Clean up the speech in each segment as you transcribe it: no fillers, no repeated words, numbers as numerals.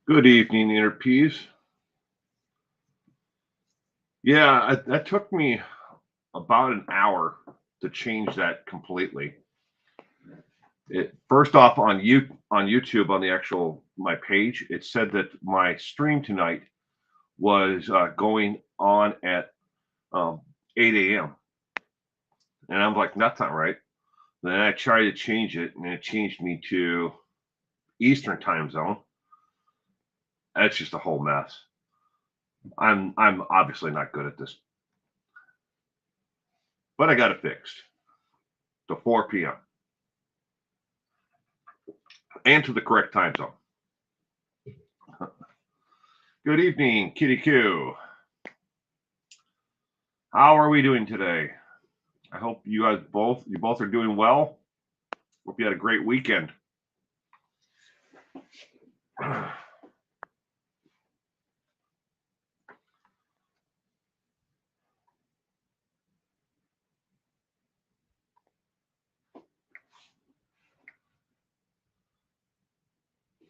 Good evening, Inner Peace. Yeah, that took me about an hour to change that completely. It first off on YouTube on the actual my page, it said that my stream tonight was going on at um, 8 a.m. and I'm like, that's not right. Then I tried to change it, and it changed me to Eastern time zone. That's just a whole mess. I'm obviously not good at this, but I got it fixed to 4 p.m. and to the correct time zone. Good evening, Kitty Q. How are we doing today? I hope you both are doing well. Hope you had a great weekend.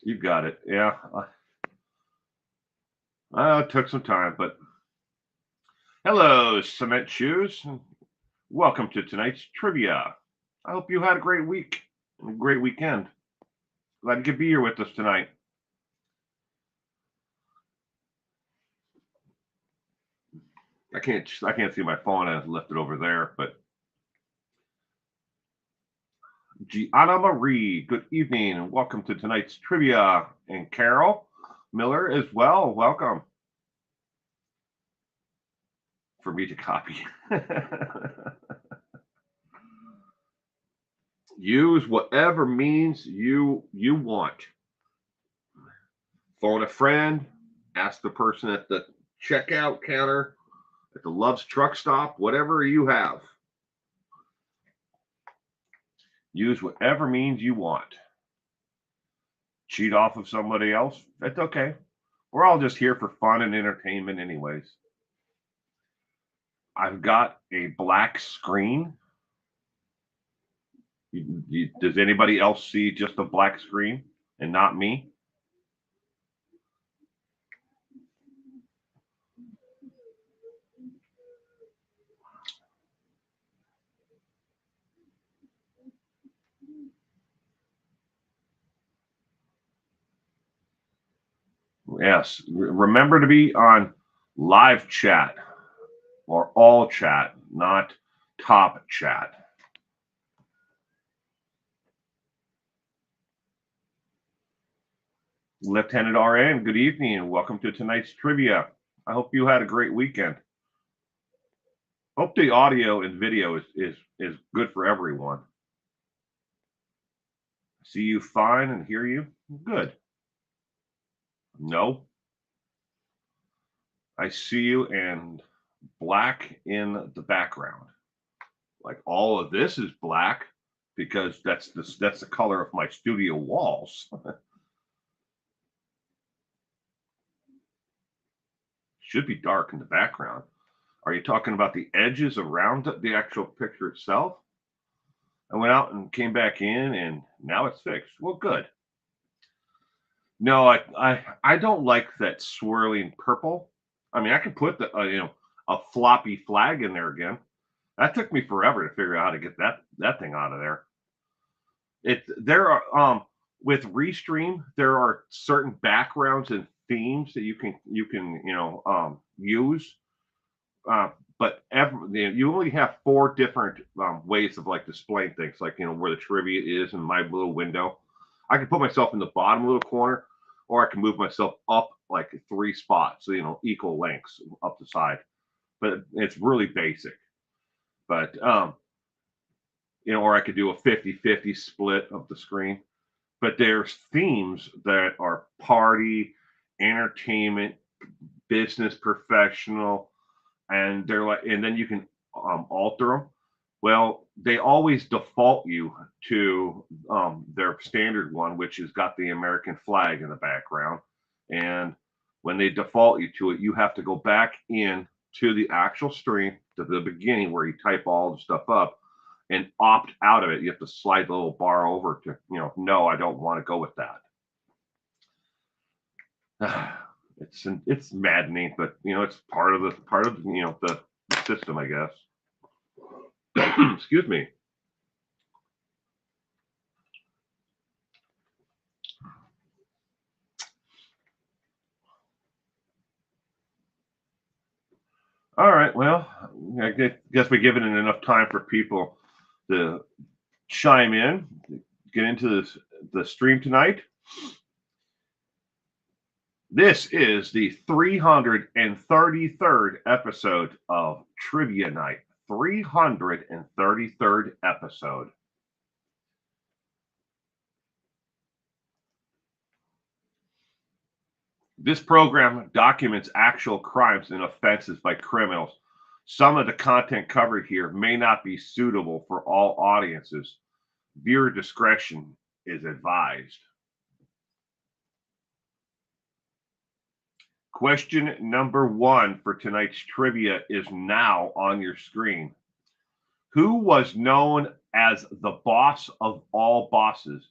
You got it. Yeah. It took some time, but hello, Cement Shoes. Welcome to tonight's trivia. I hope you had a great week and a great weekend. Glad you could be here with us tonight. I can't see my phone. I left it over there, but Gianna Marie, good evening and welcome to tonight's trivia. And Carol Miller as well, welcome. For me to copy. Use whatever means you want. Phone a friend, ask the person at the checkout counter, at the Love's truck stop, whatever you have. Use whatever means you want. Cheat off of somebody else, that's okay. We're all just here for fun and entertainment, anyways. I've got a black screen. Does anybody else see just a black screen and not me? Yes. Remember to be on live chat or all chat, not top chat. Lieutenant RN, good evening and welcome to tonight's trivia. I hope you had a great weekend. Hope the audio and video is good for everyone. See you fine and hear you good. No, I see you and black in the background. Like all of this is black because that's the color of my studio walls. Should be dark in the background. Are you talking about the edges around the actual picture itself? I went out and came back in and now it's fixed. Well, good. No, I don't like that swirling purple. I mean, I could put a floppy flag in there again. That took me forever to figure out how to get that thing out of there. There are with Restream there are certain backgrounds and themes that you can use, uh, but you only have four different ways of like displaying things, like where the trivia is in my little window. I can put myself in the bottom little corner, or I can move myself up like three spots, so equal lengths up the side. But it's really basic. But or I could do a 50-50 split of the screen. But there's themes that are party, entertainment, business, professional, and they're like, and then you can alter them. Well, they always default you to their standard one, which has got the American flag in the background. And when they default you to it, you have to go back in to the actual stream to the beginning where you type all the stuff up and opt out of it. You have to slide the little bar over to, no, I don't want to go with that. It's maddening, but it's part of the system, I guess. Excuse me. All right. Well, I guess we're giving it enough time for people to chime in, get into the stream tonight. This is the 333rd episode of Trivia Night. 333rd episode. This program documents actual crimes and offenses by criminals. Some of the content covered here may not be suitable for all audiences. Viewer discretion is advised. Question number 1 for tonight's trivia is now on your screen. Who was known as the boss of all bosses,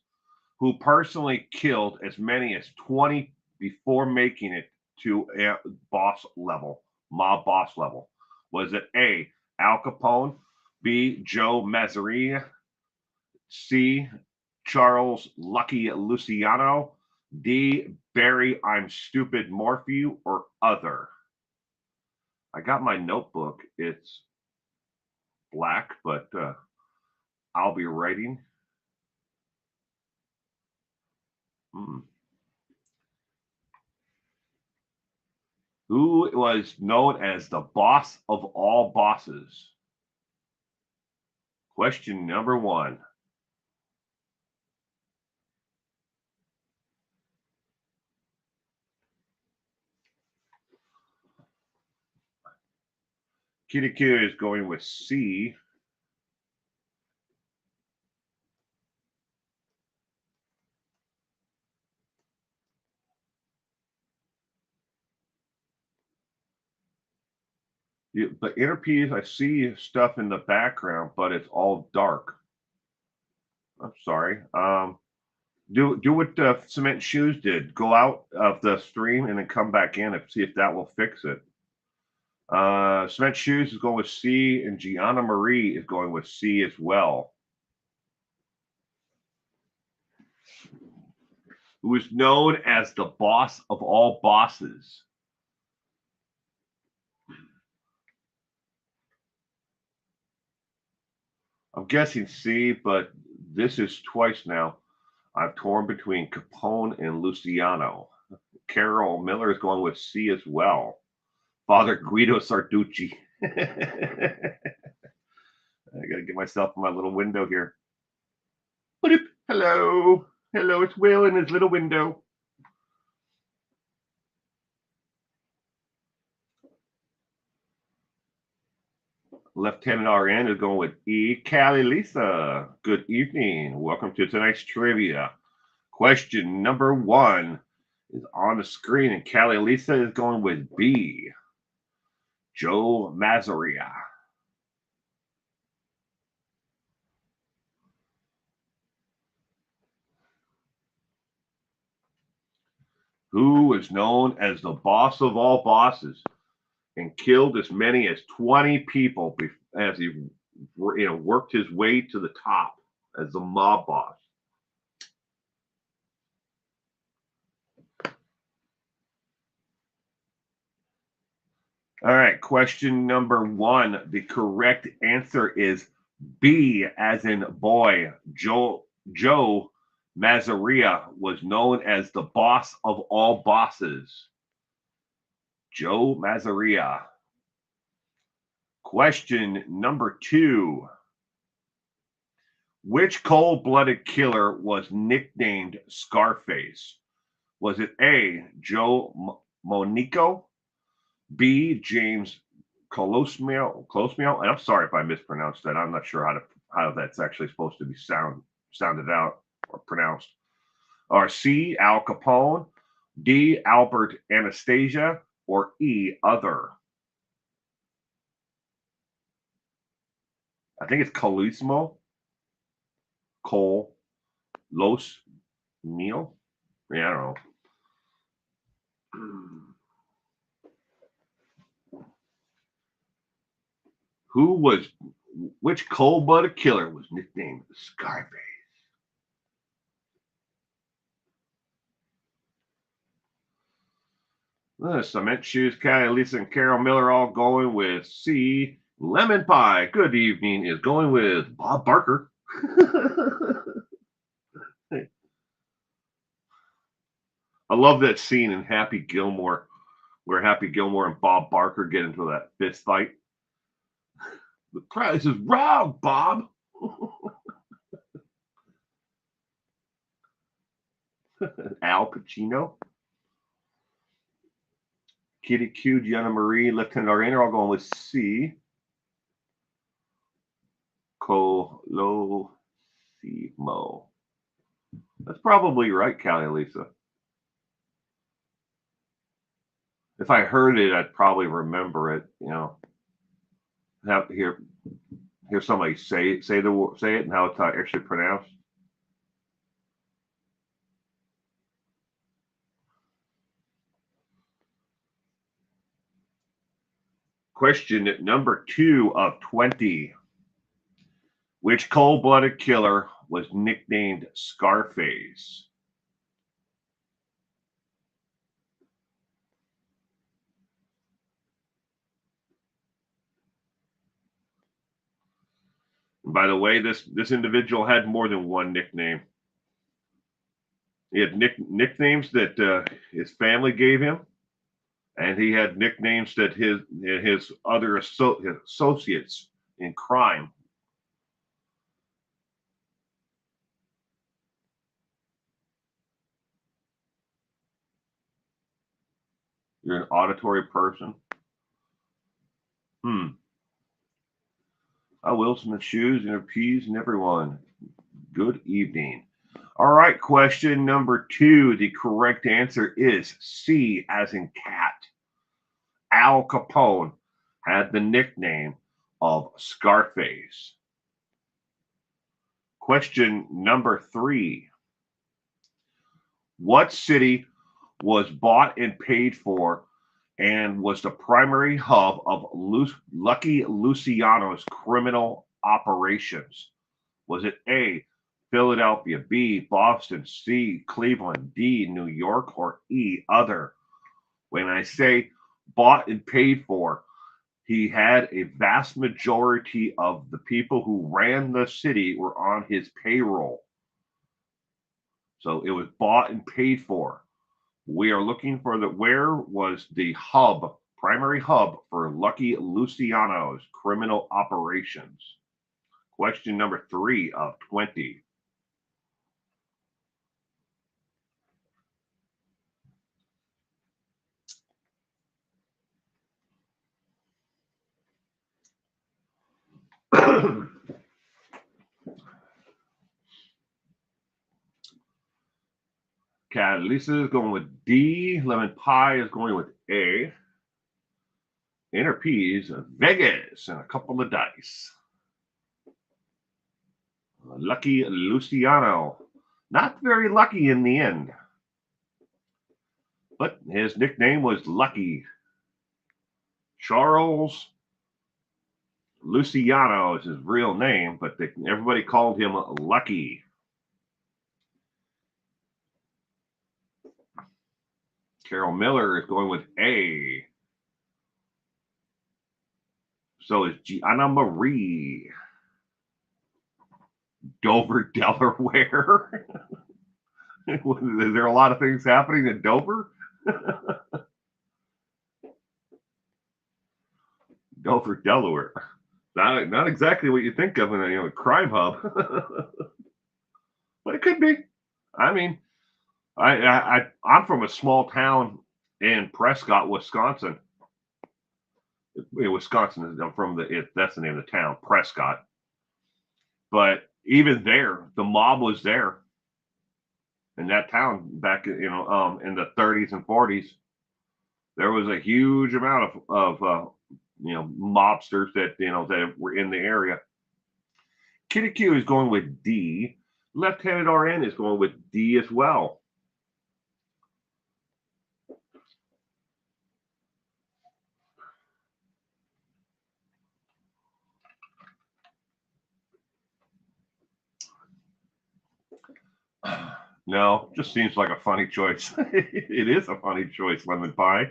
who personally killed as many as 20 before making it to a boss level, mob boss level? Was it A, Al Capone, B, Joe Mazzaria, C, Charles Lucky Luciano, D, Barry I'm Stupid Morphew, or other? I got my notebook. It's black, but I'll be writing. Who was known as the boss of all bosses? Question number 1. Kirikou is going with C. The interpeas, I see stuff in the background, but it's all dark. I'm sorry. Do what Cement Shoes did. Go out of the stream and then come back in and see if that will fix it. Cement Shoes is going with C, and Gianna Marie is going with C as well. Who is known as the boss of all bosses? I'm guessing C, but this is twice now. I've torn between Capone and Luciano. Carol Miller is going with C as well. Father Guido Sarducci. I gotta get myself in my little window here. Hello. Hello, it's Will in his little window. Lieutenant RN is going with E. Callie Lisa. Good evening. Welcome to tonight's trivia. Question number 1 is on the screen, and Callie Lisa is going with B. Joe Mazzaria. Who is known as the boss of all bosses and killed as many as 20 people as he worked his way to the top as the mob boss? All right, question number 1. The correct answer is B, as in boy. Joe Mazzaria was known as the boss of all bosses. Joe Mazzaria. Question number 2. Which cold-blooded killer was nicknamed Scarface? Was it A, Joe Monico, B, James Colosmio? And I'm sorry if I mispronounced that. I'm not sure how that's actually supposed to be sounded out or pronounced. Or C, Al Capone, D, Albert Anastasia, or E, other? I think it's Colosmo. Los Mio. Yeah, I don't know. Which cold-blooded killer was nicknamed Scarface? Cement Shoes, Callie, Lisa, and Carol Miller all going with C. Lemon Pie. Good evening is going with Bob Barker. I love that scene in Happy Gilmore where Happy Gilmore and Bob Barker get into that fist fight. The price is wrong, Bob. Al Pacino. Kitty Q, Gianna Marie, Lieutenant Arena, all going with C. Colosimo. That's probably right, Callie Lisa. If I heard it, I'd probably remember it. You know, have hear somebody say it and how it's actually pronounced. Question number 2 of 20. Which cold-blooded killer was nicknamed Scarface? And by the way, this individual had more than one nickname. He had nicknames that his family gave him, and he had nicknames that his other associates in crime. You're an auditory person. Wilson and Shoes and Peas and everyone. Good evening. All right, question number 2. The correct answer is C, as in cat. Al Capone had the nickname of Scarface. Question number 3. What city was bought and paid for and was the primary hub of Lucky Luciano's criminal operations? Was it A, Philadelphia, B, Boston, C, Cleveland, D, New York, or E, other? When I say bought and paid for, he had a vast majority of the people who ran the city were on his payroll. So it was bought and paid for. We are looking for where was the primary hub for Lucky Luciano's criminal operations? Question number 3 of 20. Cat Lisa is going with D. Lemon Pie is going with A. Inner P's, Vegas, and a couple of dice. Lucky Luciano. Not very lucky in the end. But his nickname was Lucky. Charles Luciano is his real name, but everybody called him Lucky. Carol Miller is going with A. So is Gianna Marie. Dover, Delaware. Is there a lot of things happening in Dover? Dover, Delaware. Not exactly what you think of in a crime hub, but it could be. I mean, I'm from a small town in Prescott, Wisconsin. Wisconsin is that's the name of the town, Prescott. But even there, the mob was there in that town back, in the 30s and 40s. There was a huge amount of mobsters that were in the area. Kitty Q is going with D. Left-handed RN is going with D as well. No, just seems like a funny choice. It is a funny choice, lemon pie.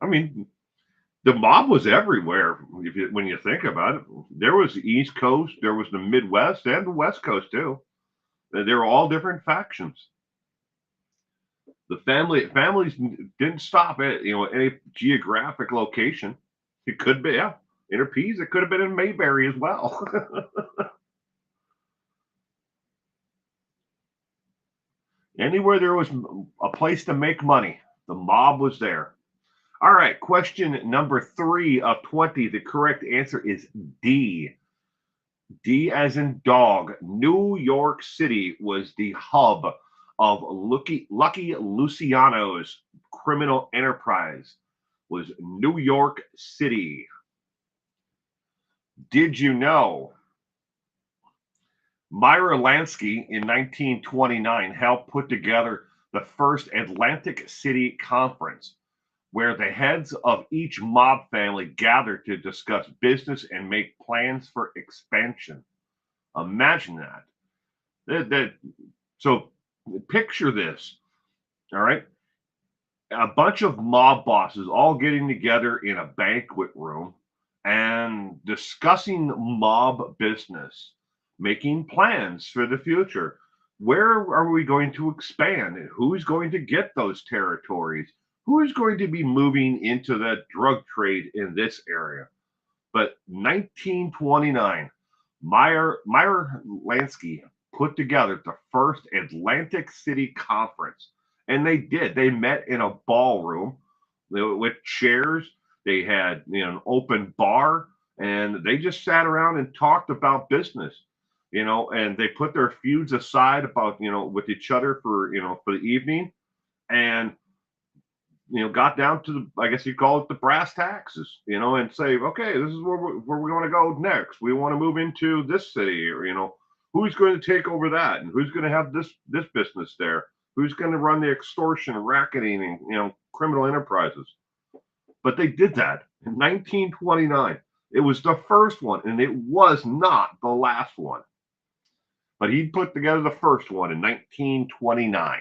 I mean, the mob was everywhere. When you think about it, there was the East Coast, there was the Midwest, and the West Coast too. They were all different factions. The families didn't stop at any geographic location. It could be, yeah, Inner Peace. It could have been in Mayberry as well. Anywhere there was a place to make money, the mob was there. All right, question number 3 of 20. The correct answer is D. D as in dog. New York City was the hub of Lucky Luciano's criminal enterprise. Was New York City. Did you know Myra Lansky in 1929 helped put together the first Atlantic City Conference, where the heads of each mob family gathered to discuss business and make plans for expansion? Imagine that. So picture this. All right. A bunch of mob bosses all getting together in a banquet room and discussing mob business, making plans for the future. Where are we going to expand? Who's going to get those territories? Who is going to be moving into the drug trade in this area? But 1929, Meyer Lansky put together the first Atlantic City Conference. And they did. They met in a ballroom with chairs. They had an open bar, and they just sat around and talked about business. And they put their feuds aside about with each other for the evening, and got down to the, I guess you call it the brass taxes, and say, okay, this is where we want to go next. We want to move into this city, or who's going to take over that, and who's going to have this business there, who's going to run the extortion, racketing, and criminal enterprises. But they did that in 1929. It was the first one, and it was not the last one. But he put together the first one in 1929.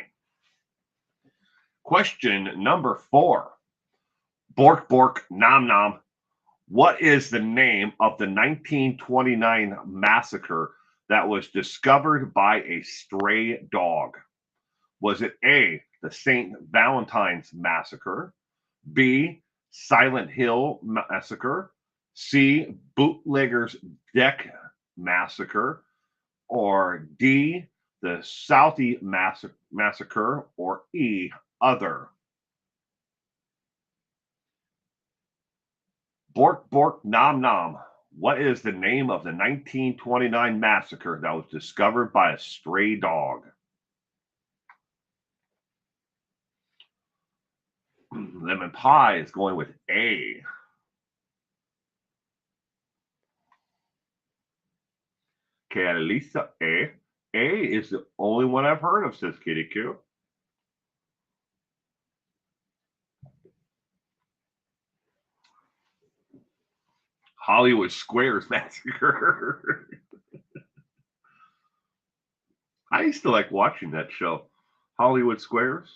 Question number 4. Bork, bork, nom, nom. What is the name of the 1929 massacre that was discovered by a stray dog? Was it A, the St. Valentine's Massacre, B, Silent Hill Massacre, C, Bootlegger's Deck Massacre, or D, the Southie Massacre, or E, other? Bork, bork, nom, nom. What is the name of the 1929 massacre that was discovered by a stray dog? Lemon pie is going with A. Okay, Lisa, A. A is the only one I've heard of, says Kitty Q. Hollywood Squares Massacre. I used to like watching that show, Hollywood Squares.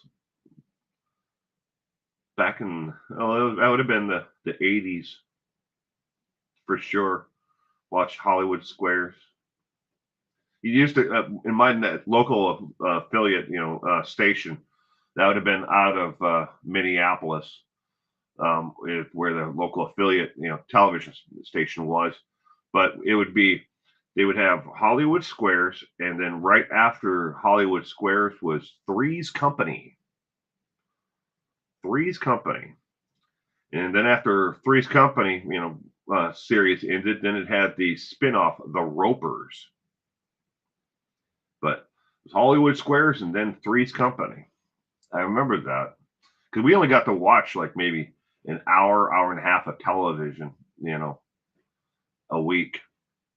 Back in, that would have been the 80s for sure. Watch Hollywood Squares. You used to, in my local affiliate, station, that would have been out of Minneapolis, where the local affiliate, television station was. But it would be, they would have Hollywood Squares, and then right after Hollywood Squares was Three's Company. Three's Company. And then after Three's Company, series ended, then it had the spinoff, The Ropers. But it was Hollywood Squares and then Three's Company. I remember that because we only got to watch like maybe an hour and a half of television, a week.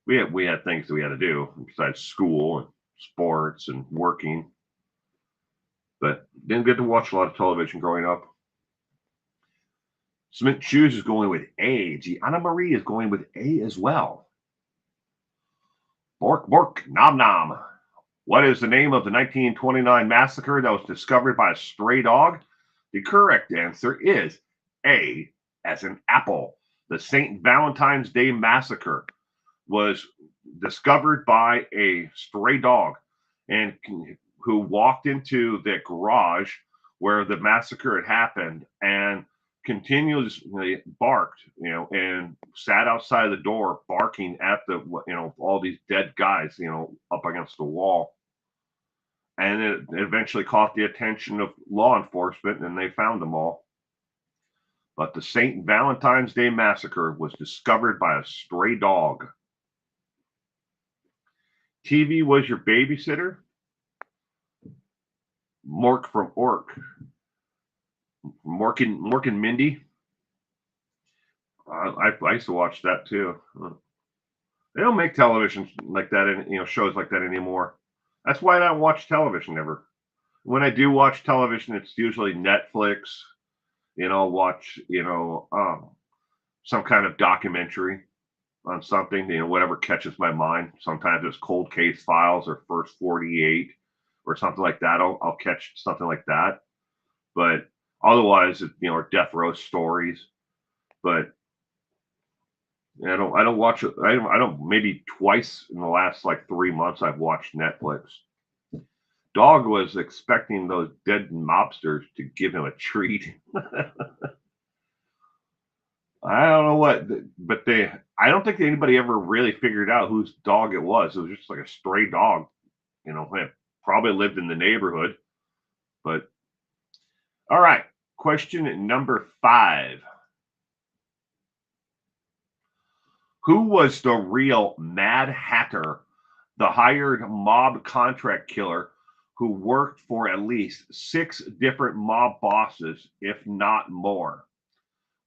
We had things that we had to do besides school and sports and working, but didn't get to watch a lot of television growing up. Cement Shoes is going with A. Gianna Marie is going with A as well. Bork, bork, nom, nom. What is the name of the 1929 massacre that was discovered by a stray dog? The correct answer is A, as in apple. The St. Valentine's Day Massacre was discovered by a stray dog and who walked into the garage where the massacre had happened and continuously barked, and sat outside the door barking at the, all these dead guys, up against the wall. And it eventually caught the attention of law enforcement and they found them all. But the St. Valentine's Day Massacre was discovered by a stray dog. TV was your babysitter? Mork from Ork. Mork and Mindy. I used to watch that too. They don't make television like that, shows like that anymore. That's why I don't watch television ever. When I do watch television, it's usually Netflix. Watch some kind of documentary on something. Whatever catches my mind. Sometimes it's Cold Case Files or First 48 or something like that. I'll catch something like that. But otherwise, or death row stories. But I don't watch it. I don't. Maybe twice in the last like 3 months, I've watched Netflix. Dog was expecting those dead mobsters to give him a treat. I don't know what, but I don't think anybody ever really figured out whose dog it was. It was just like a stray dog, it probably lived in the neighborhood. But all right, question number 5. Who was the real Mad Hatter, the hired mob contract killer who worked for at least 6 different mob bosses, if not more?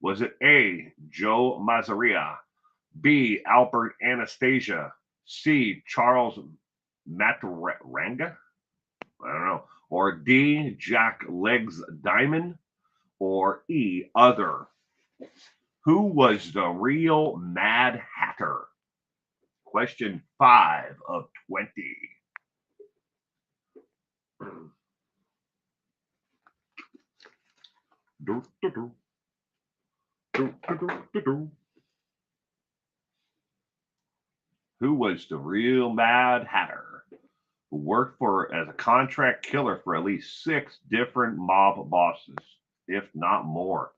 Was it A, Joe Mazzaria, B, Albert Anastasia, C, Charles Mataranga? I don't know. Or D, Jack Legs Diamond? Or E, other? Who was the real Mad Hatter? Question 5 of 20. Who was the real Mad Hatter who worked as a contract killer for at least 6 different mob bosses, if not more?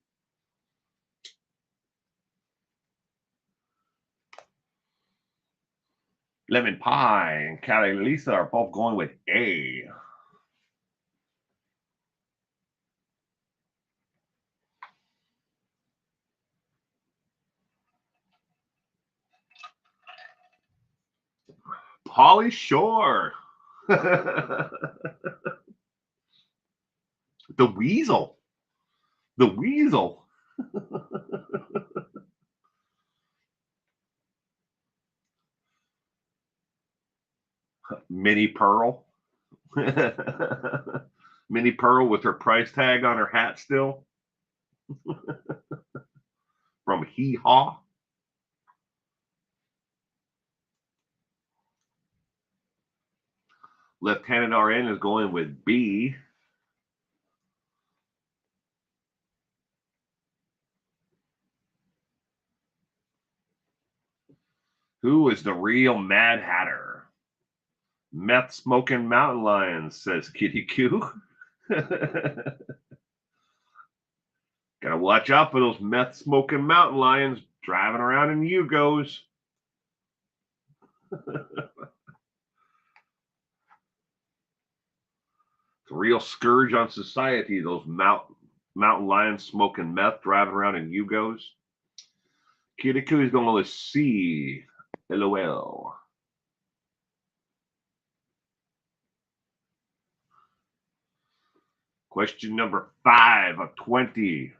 Lemon Pie and Callie Lisa are both going with A. Pauly Shore. The Weasel. The Weasel. Minnie Pearl. Minnie Pearl with her price tag on her hat still. From Hee Haw. Lieutenant RN is going with B. Who is the real Mad Hatter? Meth smoking mountain lions, says Kitty Q. Gotta watch out for those meth smoking mountain lions driving around in Yugos. It's a real scourge on society, those mountain lions smoking meth, driving around in Yugos. Kitty Q is going with C. LOL. Question number 5 of 20.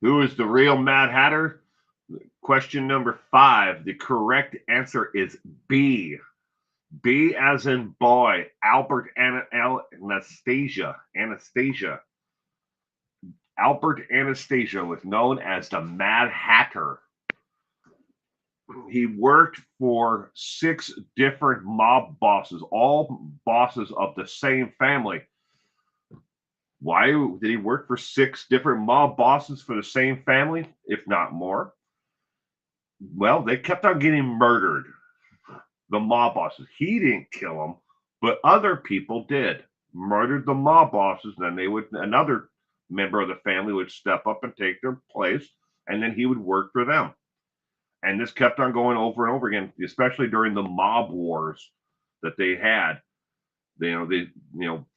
Who is the real Mad Hatter? Question number 5. The correct answer is B. B as in boy. Albert Anastasia. Albert Anastasia was known as the Mad Hatter. He worked for 6 different mob bosses, all bosses of the same family. Why did he work for 6 different mob bosses for the same family, if not more? Well, they kept on getting murdered, the mob bosses. He didn't kill them, but other people did. Murdered the mob bosses, then another member of the family would step up and take their place, and then he would work for them. And this kept on going over and over again, especially during the mob wars that they had.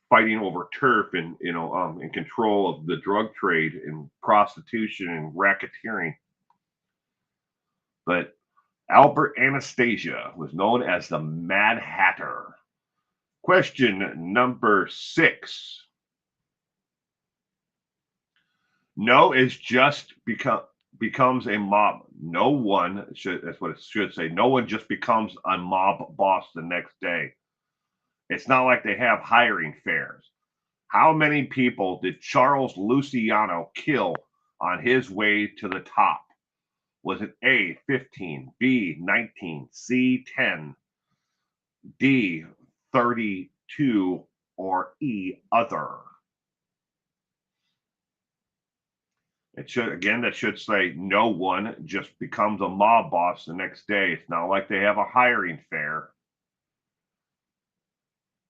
Fighting over turf and in control of the drug trade and prostitution and racketeering. But Albert Anastasia was known as the Mad Hatter. Question number 6. No is just becomes a mob. No one should. That's what it should say. No one just becomes a mob boss the next day. It's not like they have hiring fairs. How many people did Charles Luciano kill on his way to the top? Was it A, 15, B, 19, C, 10, D, 32, or E, other? That should say no one just becomes a mob boss the next day. It's not like they have a hiring fair.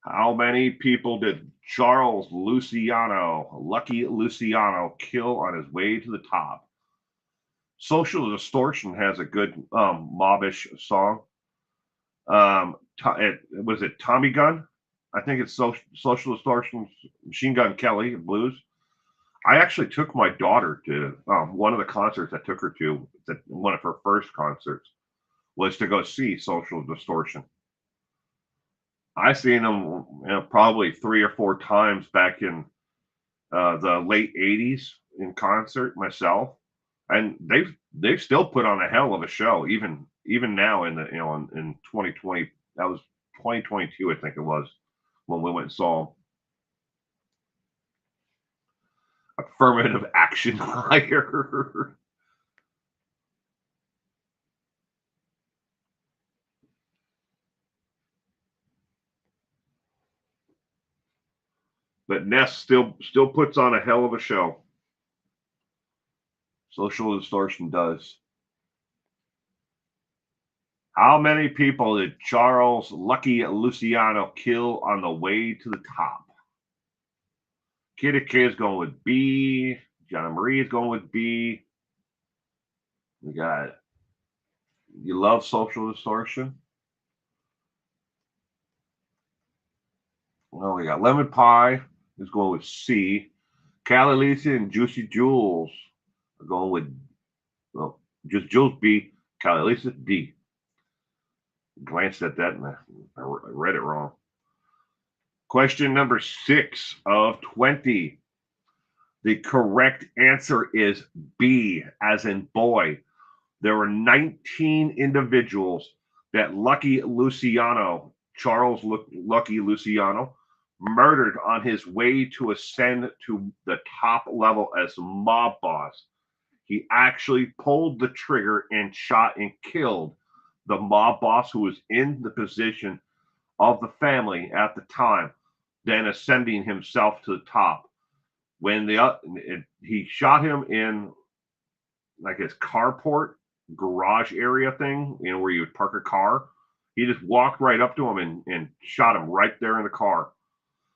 How many people did Charles Lucky Luciano, kill on his way to the top? Social Distortion has a good mobbish song. Was it Tommy Gun? I think it's Social Distortion, Machine Gun Kelly, blues. I actually took my daughter to one of the concerts I took her to. One of her first concerts was to go see Social Distortion. I seen them probably 3 or 4 times back in the late '80s in concert myself, and they've still put on a hell of a show even now in in 2020. That was 2022, I think it was, when we went and saw them. Affirmative action hire. But Ness still puts on a hell of a show. Social Distortion does. How many people did Charles Lucky Luciano kill on the way to the top? Kitty K is going with B. John Marie is going with B. We got You Love Social Distortion. Well, we got Lemon Pie is going with C. Cali Lisa and Juicy Jules are going with, just Jules B. Cali Lisa D. Glanced at that and I read it wrong. Question number 6 of 20. The correct answer is B, as in boy. There were 19 individuals that Charles Lucky Luciano, murdered on his way to ascend to the top level as mob boss. He actually pulled the trigger and shot and killed the mob boss who was in the position of the family at the time, then ascending himself to the top. When he shot him in like his carport garage area thing, where you would park a car, he just walked right up to him and shot him right there in the car,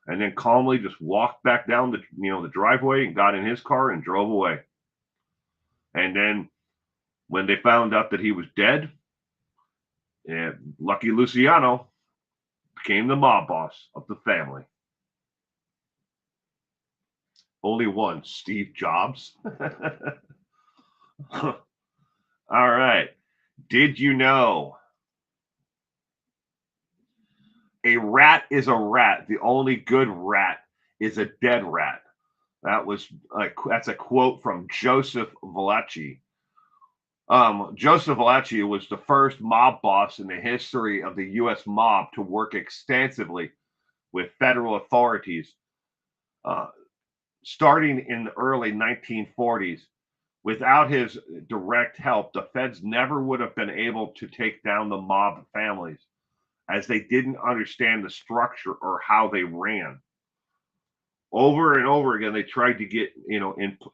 and then calmly just walked back down the driveway and got in his car and drove away. And then when they found out that he was dead, Lucky Luciano became the mob boss of the family. Only one, Steve Jobs. All right. Did you know a rat is a rat? The only good rat is a dead rat. That's a quote from Joseph Valachi. Joseph Valachi was the first mob boss in the history of the U.S. mob to work extensively with federal authorities. starting in the early 1940s. Without his direct help, the feds never would have been able to take down the mob families, as they didn't understand the structure or how they ran. Over and over again, they tried to get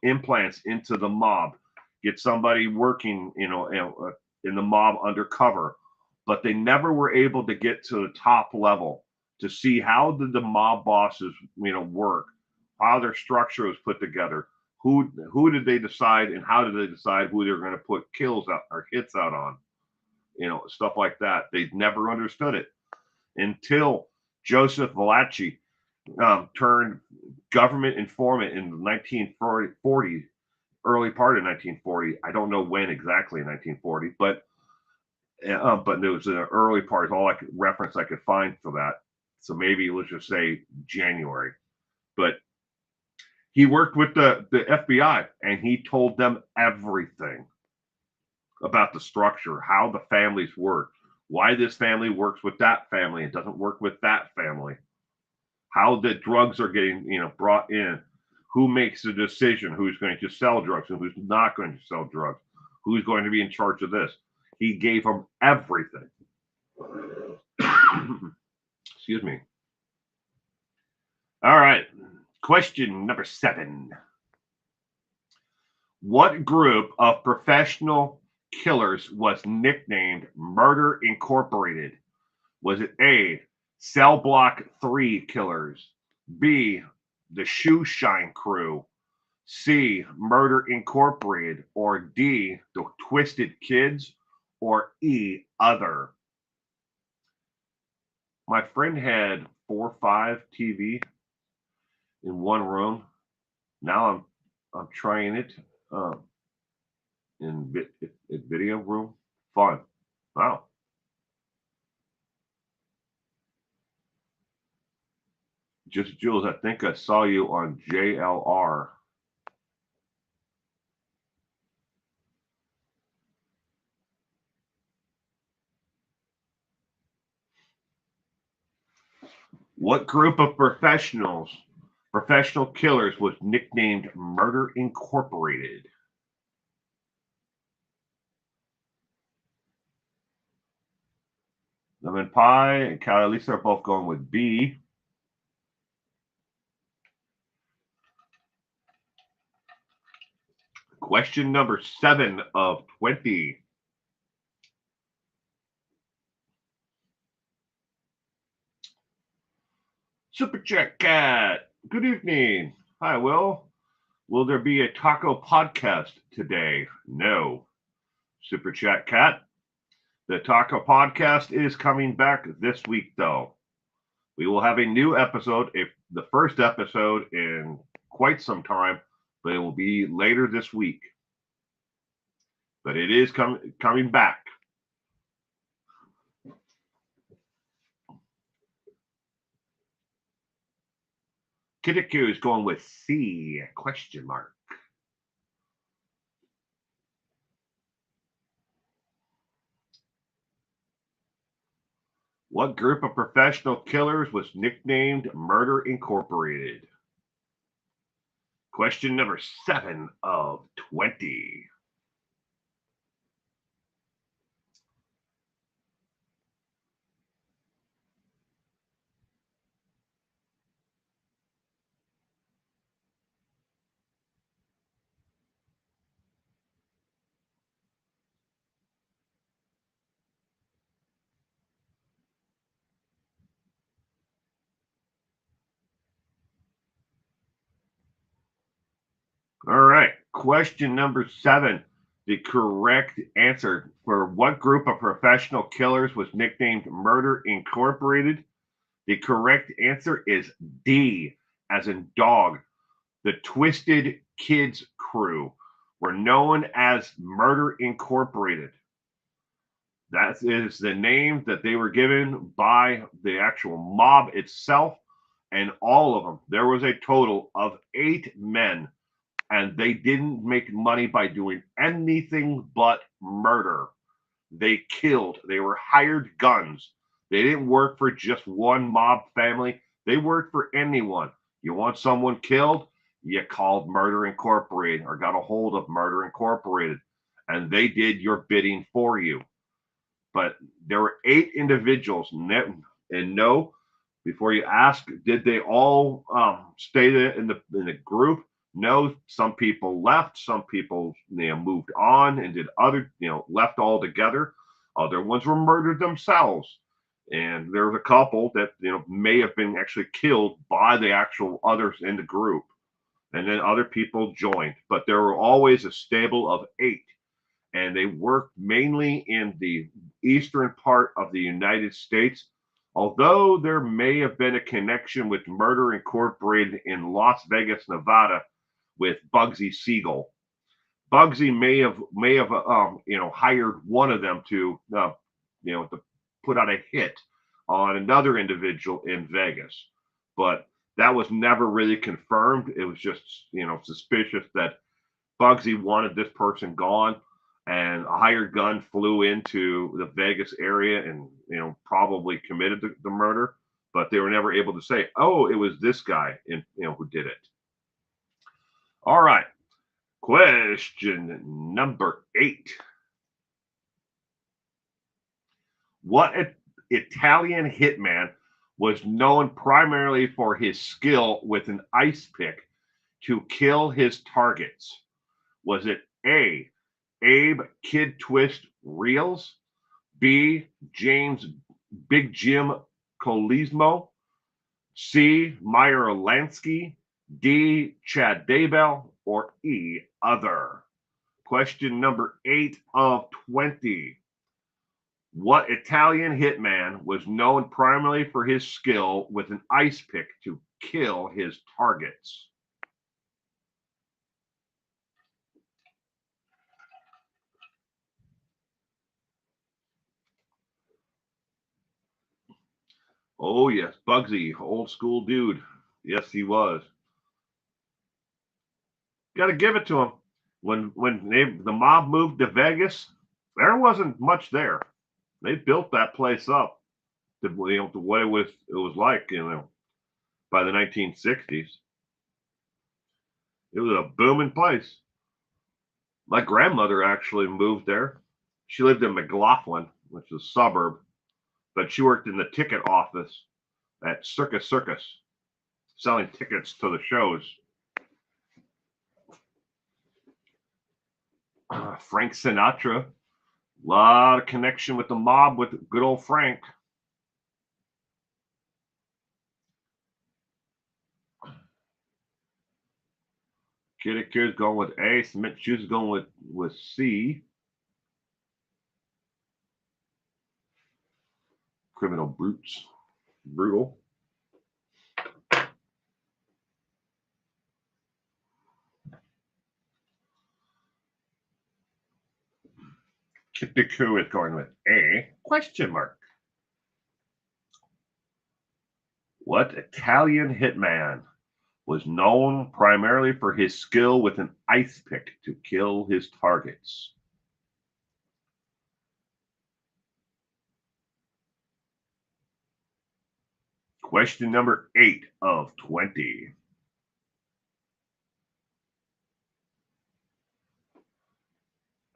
implants into the mob, get somebody working in the mob undercover, but they never were able to get to the top level to see how did the mob bosses work, how their structure was put together, who did they decide, and how did they decide who they're going to put kills out or hits out on, stuff like that. They never understood it until Joseph Valachi turned government informant in the 1940, early part of 1940. I don't know when exactly in 1940, but there was an early part. All I could reference I could find for that. So maybe let's just say January. But he worked with the FBI, and he told them everything about the structure, how the families work, why this family works with that family and doesn't work with that family, how the drugs are getting brought in, who makes the decision who's going to sell drugs and who's not going to sell drugs, who's going to be in charge of this. He gave them everything. Excuse me. All right. Question number 7. What group of professional killers was nicknamed Murder Incorporated? Was it A, Cell Block 3 killers, B, the Shoe Shine Crew, C, Murder Incorporated, or D, the Twisted Kids, or E, other? My friend had 4 or 5 TV in one room. Now I'm trying it in video room. Fun. Wow. Just Jules, I think I saw you on JLR. What group of professional killers was nicknamed Murder Incorporated? Lemon Pie and Lisa are both going with B. Question number 7 of 20. Super Chat Cat. Good evening. Hi, Will. Will there be a taco podcast today? No. Super Chat Cat. The taco podcast is coming back this week, though. We will have a new episode, the first episode in quite some time, but it will be later this week. But it is coming back. Kitiku is going with C, question mark. What group of professional killers was nicknamed Murder Incorporated? Question number 7 of 20. All right. Question number 7. The correct answer for what group of professional killers was nicknamed Murder Incorporated? The correct answer is D, as in dog. The Twisted Kids crew were known as Murder Incorporated. That is the name that they were given by the actual mob itself, and all of them. There was a total of 8 men, and they didn't make money by doing anything but murder. They killed. They were hired guns. They didn't work for just one mob family. They worked for anyone. You want someone killed? you called Murder Incorporated or got a hold of Murder Incorporated, and they did your bidding for you. But there were 8 individuals, and no, before you ask, did they all stay in the group? No, some people left, some people moved on and did other, left altogether. Other ones were murdered themselves, and there was a couple that may have been actually killed by the actual others in the group, and then other people joined. But there were always a stable of 8, and they worked mainly in the eastern part of the United States. Although there may have been a connection with Murder Incorporated in Las Vegas, Nevada, with Bugsy Siegel. Bugsy may have hired one of them to to put out a hit on another individual in Vegas, but that was never really confirmed. It was just suspicious that Bugsy wanted this person gone, and a hired gun flew into the Vegas area and probably committed the murder, but they were never able to say, oh, it was this guy who did it. All right, question number 8. What Italian hitman was known primarily for his skill with an ice pick to kill his targets? Was it A, Abe Kid Twist Reels, B, James Big Jim Colismo, C, Meyer Lansky, D, Chad Daybell, or E, other? Question number 8 of 20. What Italian hitman was known primarily for his skill with an ice pick to kill his targets? Oh, yes, Bugsy, old school dude. Yes, he was. Got to give it to him. When the mob moved to Vegas, there wasn't much there. They built that place up to what it was like by the 1960s. It was a booming place. My grandmother actually moved there. She lived in McLaughlin, which is a suburb, but she worked in the ticket office at Circus, selling tickets to the shows. Frank Sinatra, a lot of connection with the mob with good old Frank. Kid's going with A. Smith Shoes going with C. Criminal brutes. Brutal. Kid is going with A. Question mark. What Italian hitman was known primarily for his skill with an ice pick to kill his targets? Question number 8 of 20.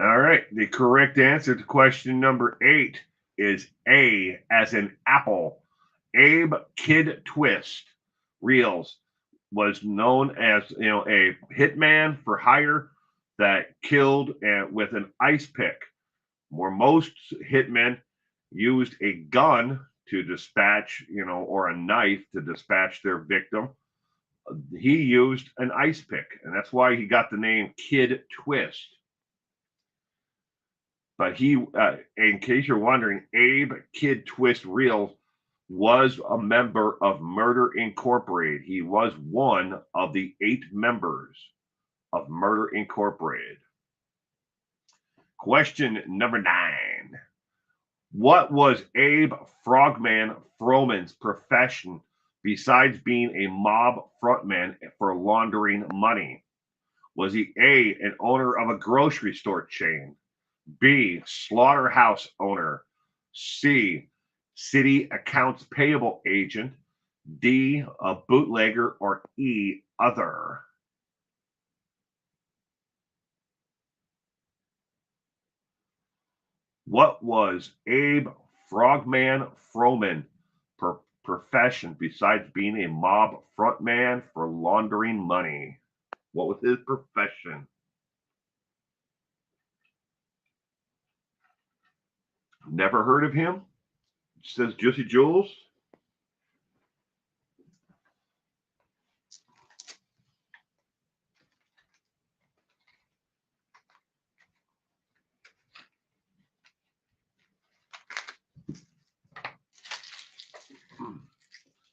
All right, the correct answer to question number 8 is A, as in apple. Abe Kid Twist Reels was known as a hitman for hire that killed with an ice pick. Where most hitmen used a gun to dispatch, or a knife to dispatch their victim, he used an ice pick, and that's why he got the name Kid Twist. But he, in case you're wondering, Abe Kid Twist Reels was a member of Murder Incorporated. He was one of the 8 members of Murder Incorporated. Question number 9. What was Abe Frogman Froman's profession besides being a mob frontman for laundering money? Was he A, an owner of a grocery store chain, B, slaughterhouse owner, C, city accounts payable agent, D, a bootlegger, or E, other? What was Abe Frogman Froman profession besides being a mob frontman for laundering money? What was his profession? Never heard of him? Says Juicy Jules.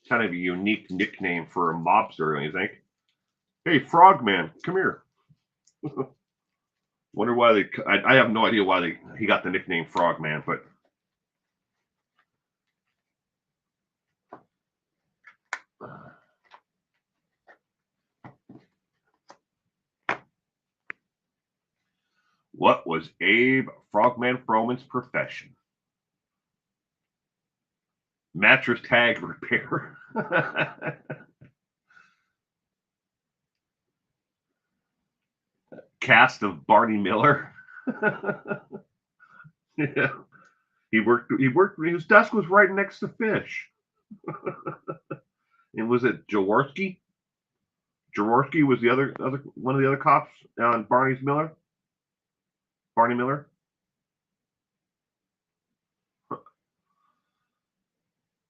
Kind of a unique nickname for a mobster, don't you think? Hey, Frogman, come here. Wonder why they. I have no idea why he got the nickname Frogman, but what was Abe Frogman Froman's profession? Mattress tag repair. Cast of Barney Miller. Yeah. He worked. His desk was right next to Fish. And was it Jaworski? Jaworski was the other one of the other cops on Barney Miller.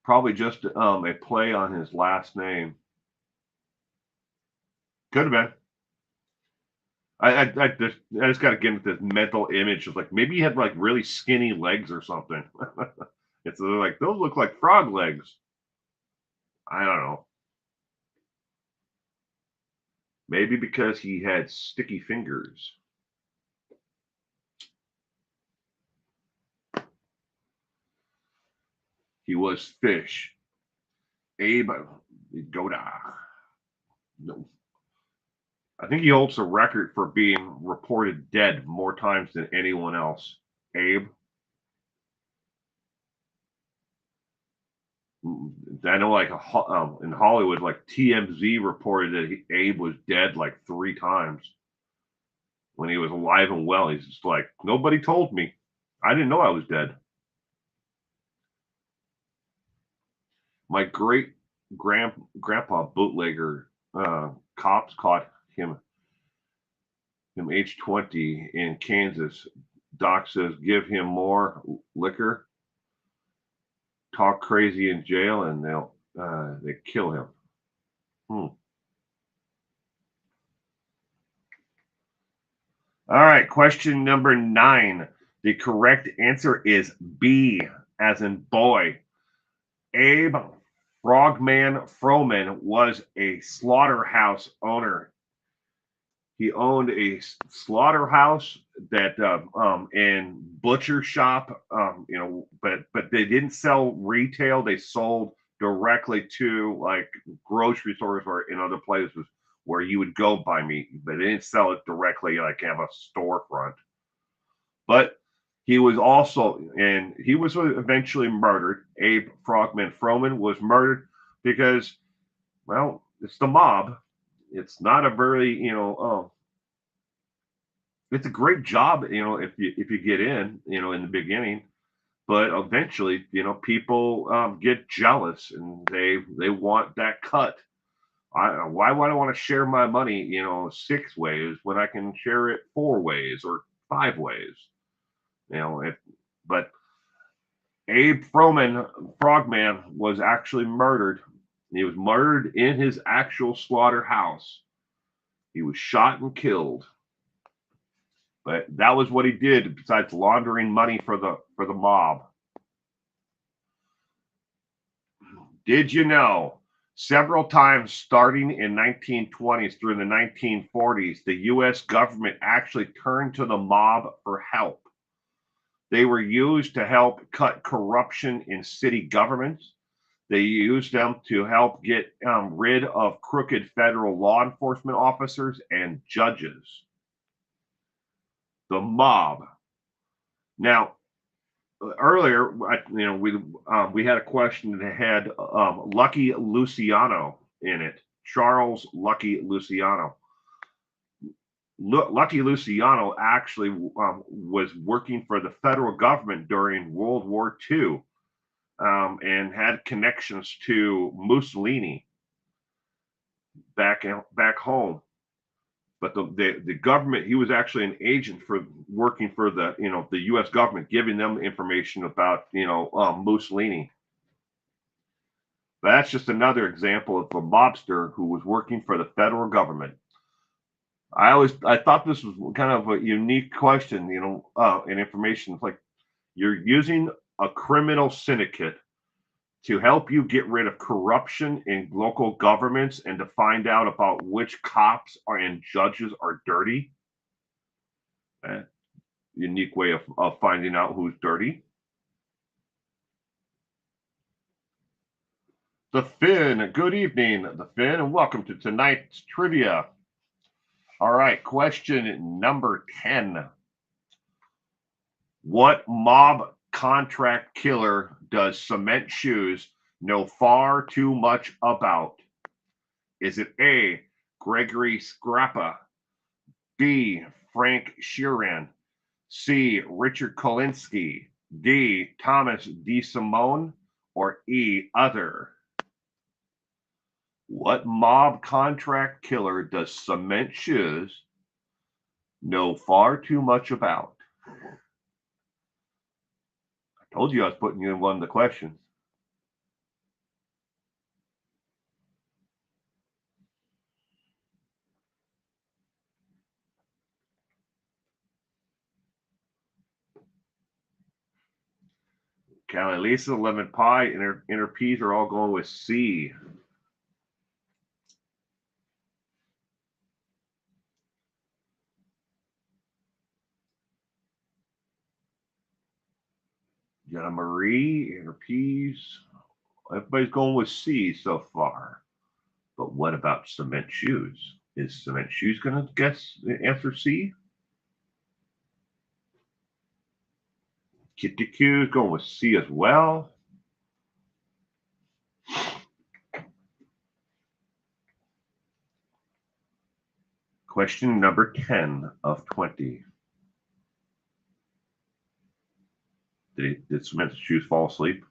Probably just a play on his last name. Could have been. I just got to get into this mental image of like maybe he had like really skinny legs or something. It's like those look like frog legs. I don't know. Maybe because he had sticky fingers. He was Fish. Abe Goda. No. I think he holds the record for being reported dead more times than anyone else. Abe. I know, like in Hollywood, like TMZ reported that Abe was dead like 3 times when he was alive and well. He's just like, nobody told me. I didn't know I was dead. My great grandpa bootlegger cops caught him age 20 in Kansas. Doc says, give him more liquor, talk crazy in jail, and they kill him. All right, question number 9. The correct answer is B, as in boy. Abe Frogman Froman was a slaughterhouse owner. He owned a slaughterhouse that and butcher shop, but they didn't sell retail. They sold directly to like grocery stores or in other places where you would go buy meat, but they didn't sell it directly like have a storefront. But he was eventually murdered. Abe Frogman Froman was murdered because, well, it's the mob. It's not a very, it's a great job, if you get in, in the beginning, but eventually, people get jealous and they want that cut. Why would I want to share my money, 6 ways when I can share it 4 ways or 5 ways? But Abe Frogman was actually murdered. He was murdered in his actual slaughterhouse. He was shot and killed. But that was what he did besides laundering money for the mob. Did you know several times starting in 1920s through the 1940s, the US government actually turned to the mob for help? They were used to help cut corruption in city governments. They used them to help get rid of crooked federal law enforcement officers and judges. The mob. Now, earlier, we had a question that had Lucky Luciano in it, Charles Lucky Luciano. Lucky Luciano actually was working for the federal government during World War II, and had connections to Mussolini back home. But the government, he was actually an agent for working for the the U.S. government, giving them information about Mussolini. But that's just another example of a mobster who was working for the federal government. I thought this was kind of a unique question, and information. It's like you're using a criminal syndicate to help you get rid of corruption in local governments and to find out about which cops and judges are dirty. Unique way of finding out who's dirty. The Finn, good evening, The Finn, and welcome to tonight's trivia. All right, question number 10. What mob contract killer does Cement Shoes know far too much about? Is it A, Gregory Scrappa, B, Frank Sheeran, C, Richard Kolinsky, D, Thomas DeSimone, or E, other? What mob contract killer does Cement Shoes know far too much about? I told you I was putting you in one of the questions. Callie Lisa, Lemon Pie, and her P's are all going with C. Jenna Marie and her P's. Everybody's going with C so far. But what about Cement Shoes? Is Cement Shoes going to guess the answer C? Kitty Q is going with C as well. Question number 10 of 20. Did Cement Shoes fall asleep?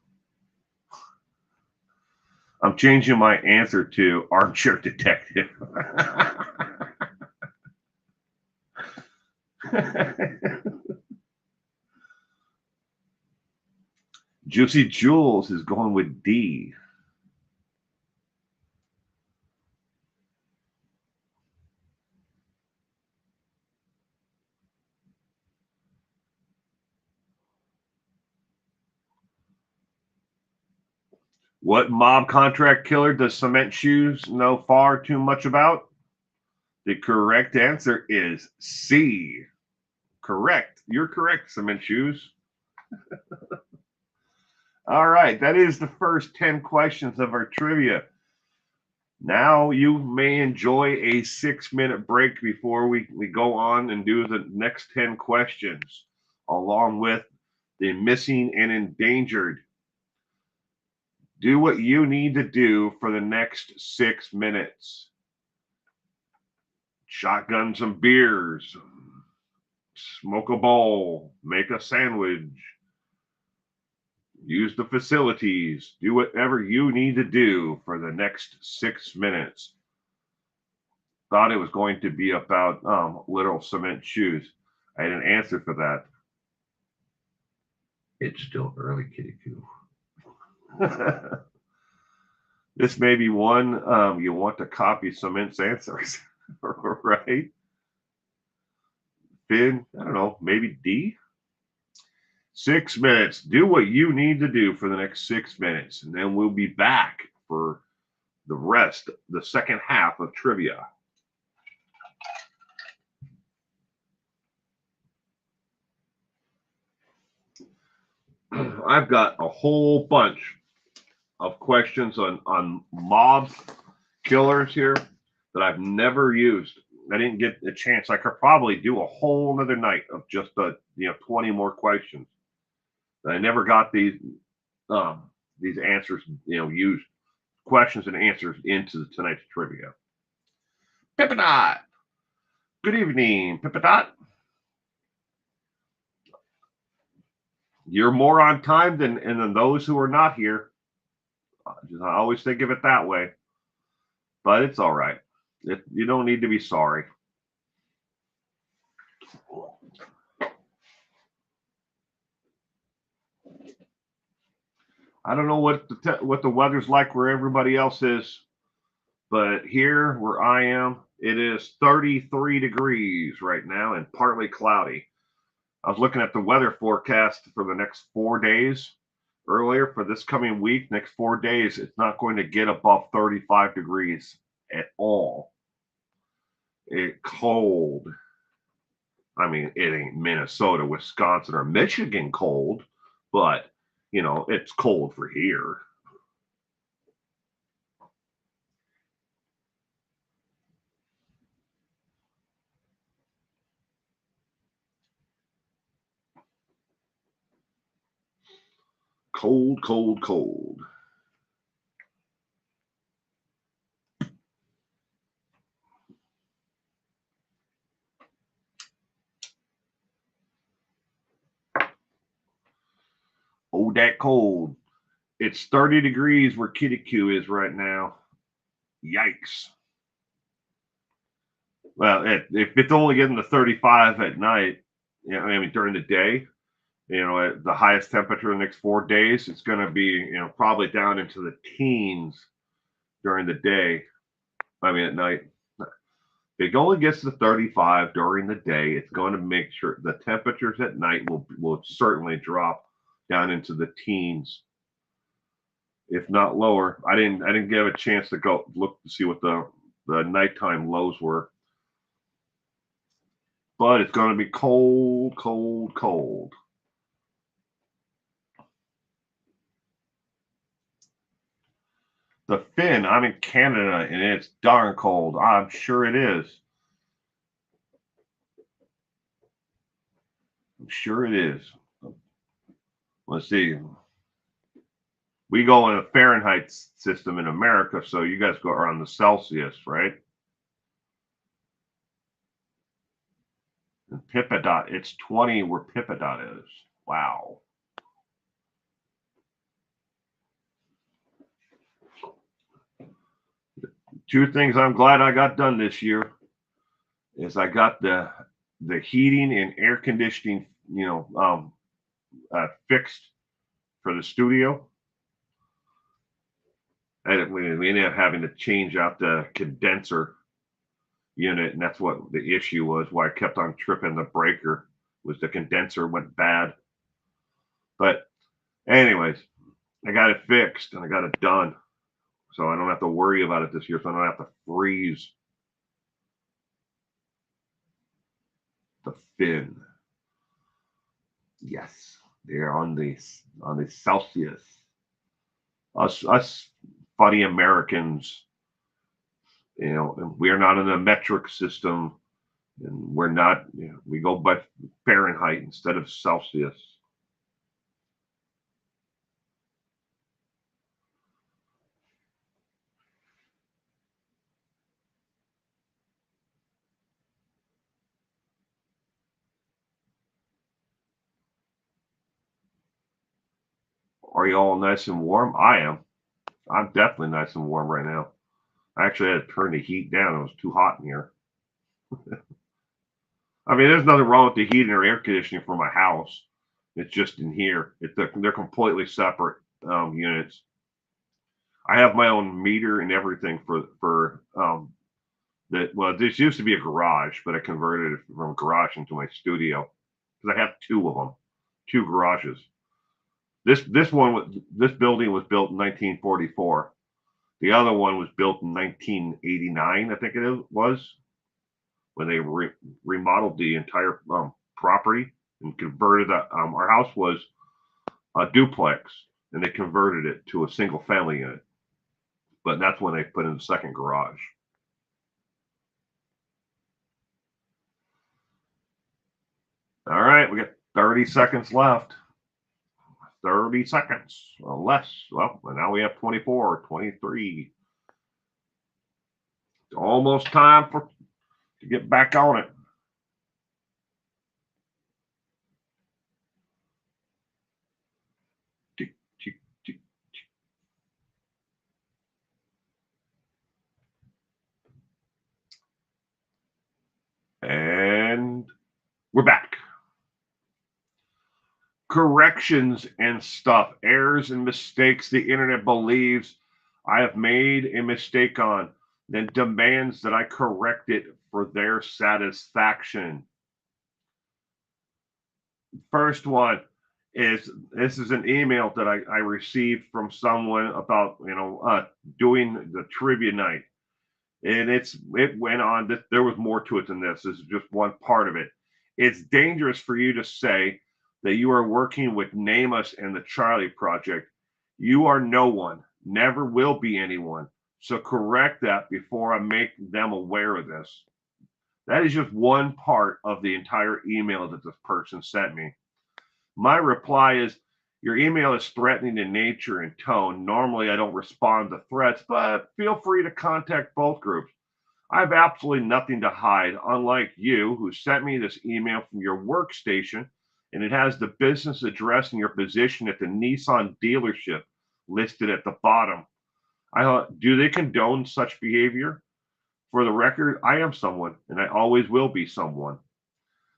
I'm changing my answer to Armchair Detective. Juicy Jules is going with D. What mob contract killer does Cement Shoes know far too much about? The correct answer is C. Correct. You're correct, Cement Shoes. All right, that is the first 10 questions of our trivia. Now you may enjoy a 6-minute break before we go on and do the next 10 questions, along with the missing and endangered. Do what you need to do for the next 6 minutes. Shotgun some beers, smoke a bowl, make a sandwich, use the facilities, do whatever you need to do for the next 6 minutes. Thought it was going to be about literal Cement Shoes. I had an answer for that. It's still early, Kitty Coo. This may be one you want to copy Cement's answers, right? Finn, I don't know, maybe D? 6 minutes. Do what you need to do for the next 6 minutes, and then we'll be back for the rest, the second half of trivia. I've got a whole bunch of questions on mob killers here that I've never used. I didn't get a chance. I could probably do a whole other night of just 20 more questions. I never got these answers, used questions and answers into tonight's trivia. Pippinot. Good evening, Pippadot. You're more on time than those who are not here. I always think of it that way. But it's all right. You don't need to be sorry. I don't know what the weather's like where everybody else is, but here where I am, it is 33 degrees right now and partly cloudy. I was looking at the weather forecast for the next 4 days earlier for this coming week. Next 4 days, it's not going to get above 35 degrees at all. It's cold. I mean, it ain't Minnesota, Wisconsin, or Michigan cold, but you know, it's cold for here. Cold, cold, cold. Oh, that cold. It's 30 degrees where Kitty is right now. Yikes. Well, if it's only getting to 35 at night, you know, I mean, during the day, you know, at the highest temperature in the next 4 days, it's going to be, you know, probably down into the teens during the day. I mean, at night. If it only gets to 35 during the day, it's going to make sure the temperatures at night will certainly drop down into the teens, if not lower. I didn't get a chance to go look to see what the nighttime lows were, but it's going to be cold, cold, cold. The Fin, I'm in Canada and it's darn cold. I'm sure it is. I'm sure it is. Let's see. We go in a Fahrenheit system in America, so you guys go around the Celsius, right? And Pippadot, it's 20 where Pippadot is. Wow. Two things I'm glad I got done this year is I got the heating and air conditioning, you know, fixed for the studio. And we ended up having to change out the condenser unit, and that's what the issue was. Why I kept on tripping the breaker was the condenser went bad. But anyways, I got it fixed and I got it done, so I don't have to worry about it this year. So I don't have to freeze the Fin. Yes, they're on the Celsius. Us funny Americans, you know, we're not in a metric system, and we're not. You know, we go by Fahrenheit instead of Celsius. Are you all nice and warm? I am. I'm definitely nice and warm right now. I actually had to turn the heat down. It was too hot in here. I mean, there's nothing wrong with the heating or air conditioning for my house. It's just in here. They're completely separate units. I have my own meter and everything for that. Well, this used to be a garage, but I converted it from a garage into my studio because I have two of them, two garages. This building was built in 1944. The other one was built in 1989, I think was, when they remodeled the entire property and converted our house was a duplex, and they converted it to a single family unit. But that's when they put in the second garage. All right, we got 30 seconds left. 30 seconds or less. Well, now we have 24, 23. It's almost time to get back on it. And we're back. Corrections and stuff, errors and mistakes the internet believes I have made a mistake on, then demands that I correct it for their satisfaction. First one is this is an email that I received from someone about doing the trivia night. And it went on. There was more to it than this. This is just one part of it. It's dangerous for you to say that you are working with Name Us and the Charlie Project. You are no one, never will be anyone. So correct that before I make them aware of this. That is just one part of the entire email that this person sent me. My reply is, your email is threatening in nature and tone. Normally, I don't respond to threats, but feel free to contact both groups. I have absolutely nothing to hide, unlike you, who sent me this email from your workstation, and it has the business address and your position at the Nissan dealership listed at the bottom. Do they condone such behavior? For the record, I am someone, and I always will be someone.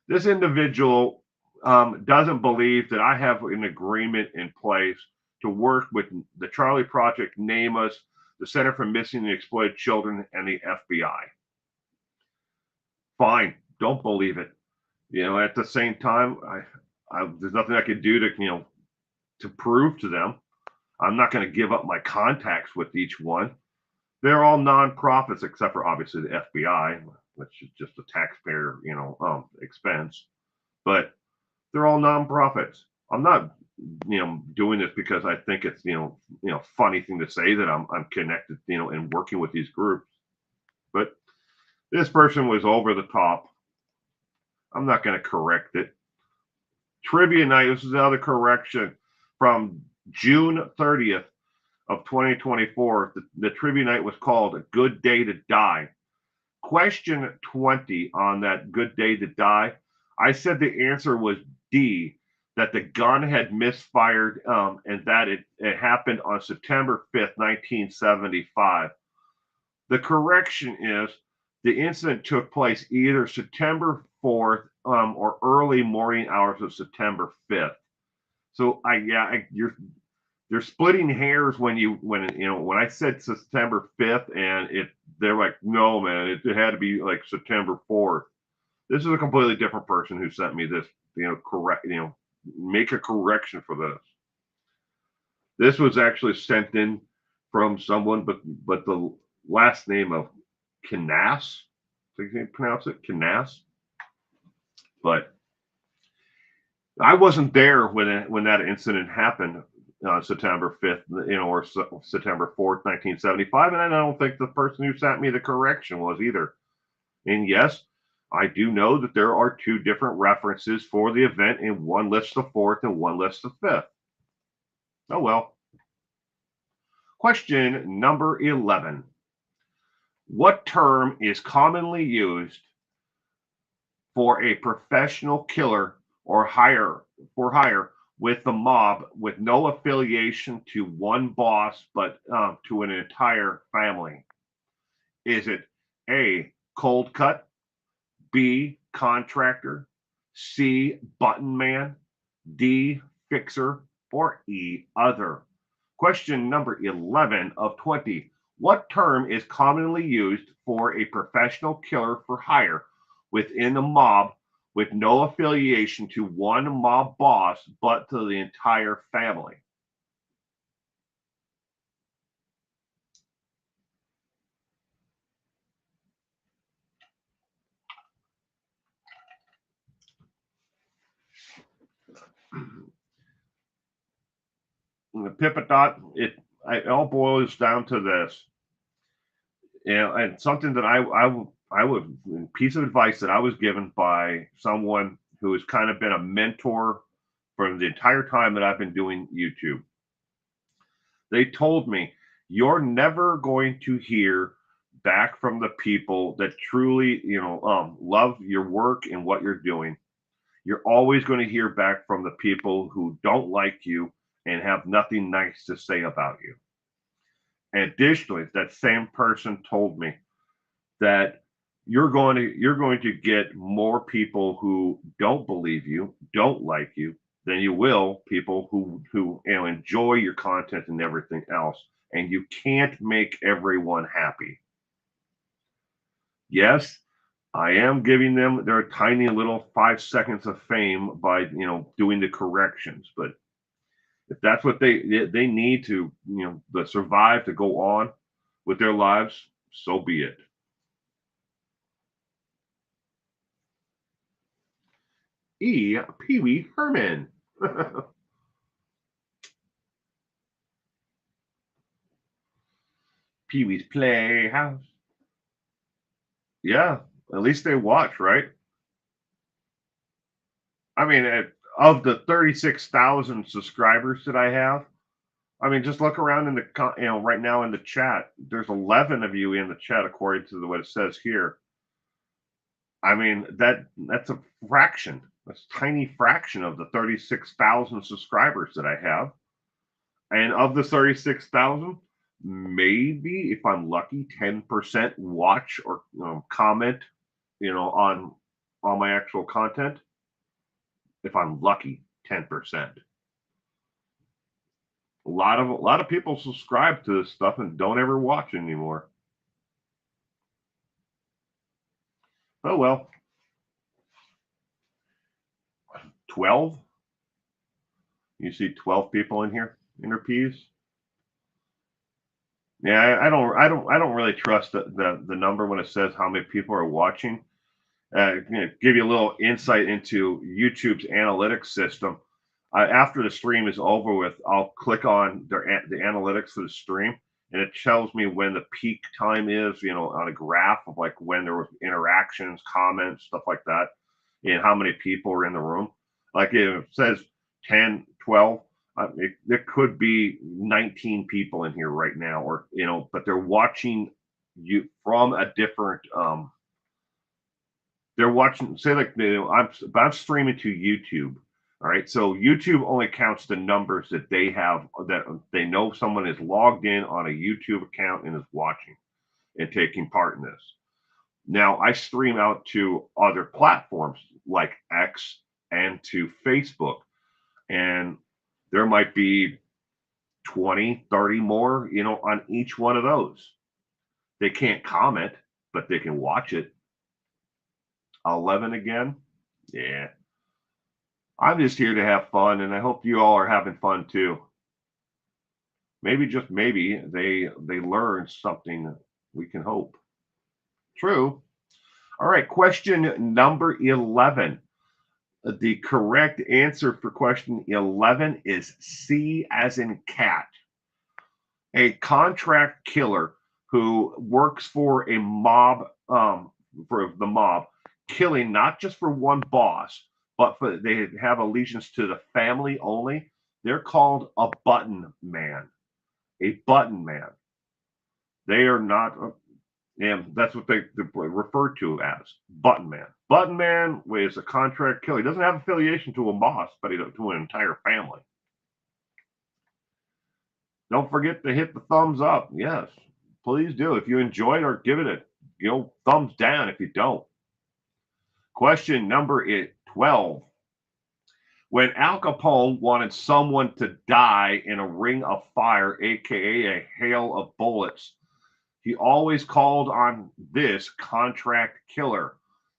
This individual doesn't believe that I have an agreement in place to work with the Charlie Project, Name Us, the Center for Missing and Exploited Children, and the FBI. Fine, don't believe it. At the same time, there's nothing I can do to prove to them. I'm not going to give up my contacts with each one. They're all nonprofits, except for obviously the FBI, which is just a taxpayer, expense. But they're all nonprofits. I'm not, doing this because I think it's, funny thing to say that I'm connected, and working with these groups. But this person was over the top. I'm not going to correct it. Trivia night. This is another correction from June 30th of 2024. The trivia night was called "A Good Day to Die." Question 20 on that good day to die. I said the answer was D, that the gun had misfired, and that it happened on September 5th, 1975. The correction is the incident took place either September 4th or early morning hours of September 5th. So you're splitting hairs when I said September 5th and they're like, no man, it had to be like September 4th. This is a completely different person who sent me this, correct, make a correction for this. This was actually sent in from someone, but the last name of Canas, I think you pronounce it Canas. But I wasn't there when that incident happened, September 5th, or September 4th, 1975, and I don't think the person who sent me the correction was either. And yes, I do know that there are two different references for the event, and one lists the 4th and one lists the 5th. Oh well. Question number 11. What term is commonly used for a professional killer or hire with the mob with no affiliation to one boss but to an entire family? Is it A, cold cut, B, contractor, C, button man, D, fixer, or E, other? Question number 11 of 20. What term is commonly used for a professional killer for hire within a mob with no affiliation to one mob boss but to the entire family? The Pippadot, it all boils down to this. And something that I would piece of advice that I was given by someone who has kind of been a mentor for the entire time that I've been doing YouTube. They told me, you're never going to hear back from the people that truly, love your work and what you're doing. You're always going to hear back from the people who don't like you and have nothing nice to say about you. Additionally, that same person told me that you're going to get more people who don't believe you, don't like you, than you will people who enjoy your content and everything else. And you can't make everyone happy. Yes, I am giving them their tiny little 5 seconds of fame by doing the corrections, but if that's what they need to survive to go on with their lives, so be it. Pee Wee Herman. Pee Wee's Playhouse. Yeah, at least they watch, right? I mean, of the 36,000 subscribers that I have, I mean, just look around in right now in the chat. There's 11 of you in the chat, according to what it says here. I mean, that's a fraction. That's a tiny fraction of the 36,000 subscribers that I have. And of the 36,000, maybe if I'm lucky, 10% watch or comment, on my actual content. If I'm lucky, 10%. A lot of people subscribe to this stuff and don't ever watch anymore. Oh well. 12? You see 12 people in here in their peas? Yeah, I don't really trust the number when it says how many people are watching. Give you a little insight into YouTube's analytics system. After the stream is over with, I'll click on the analytics for the stream, and it tells me when the peak time is, on a graph of like when there was interactions, comments, stuff like that, and how many people are in the room. Like if it says 10, 12, there could be 19 people in here right now, or but they're watching you from a different they're watching, say, like I'm streaming to YouTube. All right, so YouTube only counts the numbers that they have, that they know someone is logged in on a YouTube account and is watching and taking part in this. Now I stream out to other platforms like X and to Facebook, and there might be 20, 30 more, on each one of those. They can't comment, but they can watch it. 11 again? Yeah. I'm just here to have fun, and I hope you all are having fun too. Maybe, just maybe, they learn something. We can hope. True. All right, question number 11. The correct answer for question 11 is C as in cat. A contract killer who works for a mob, for the mob, killing not just for one boss, but they have allegiance to the family only. They're called a button man. A button man. They are not, and that's what they refer to as button man. Button man is a contract killer. He doesn't have affiliation to a boss, but to an entire family. Don't forget to hit the thumbs up. Yes, please do. If you enjoyed, or give it a thumbs down if you don't. Question number 12. When Al Capone wanted someone to die in a ring of fire, aka a hail of bullets, he always called on this contract killer.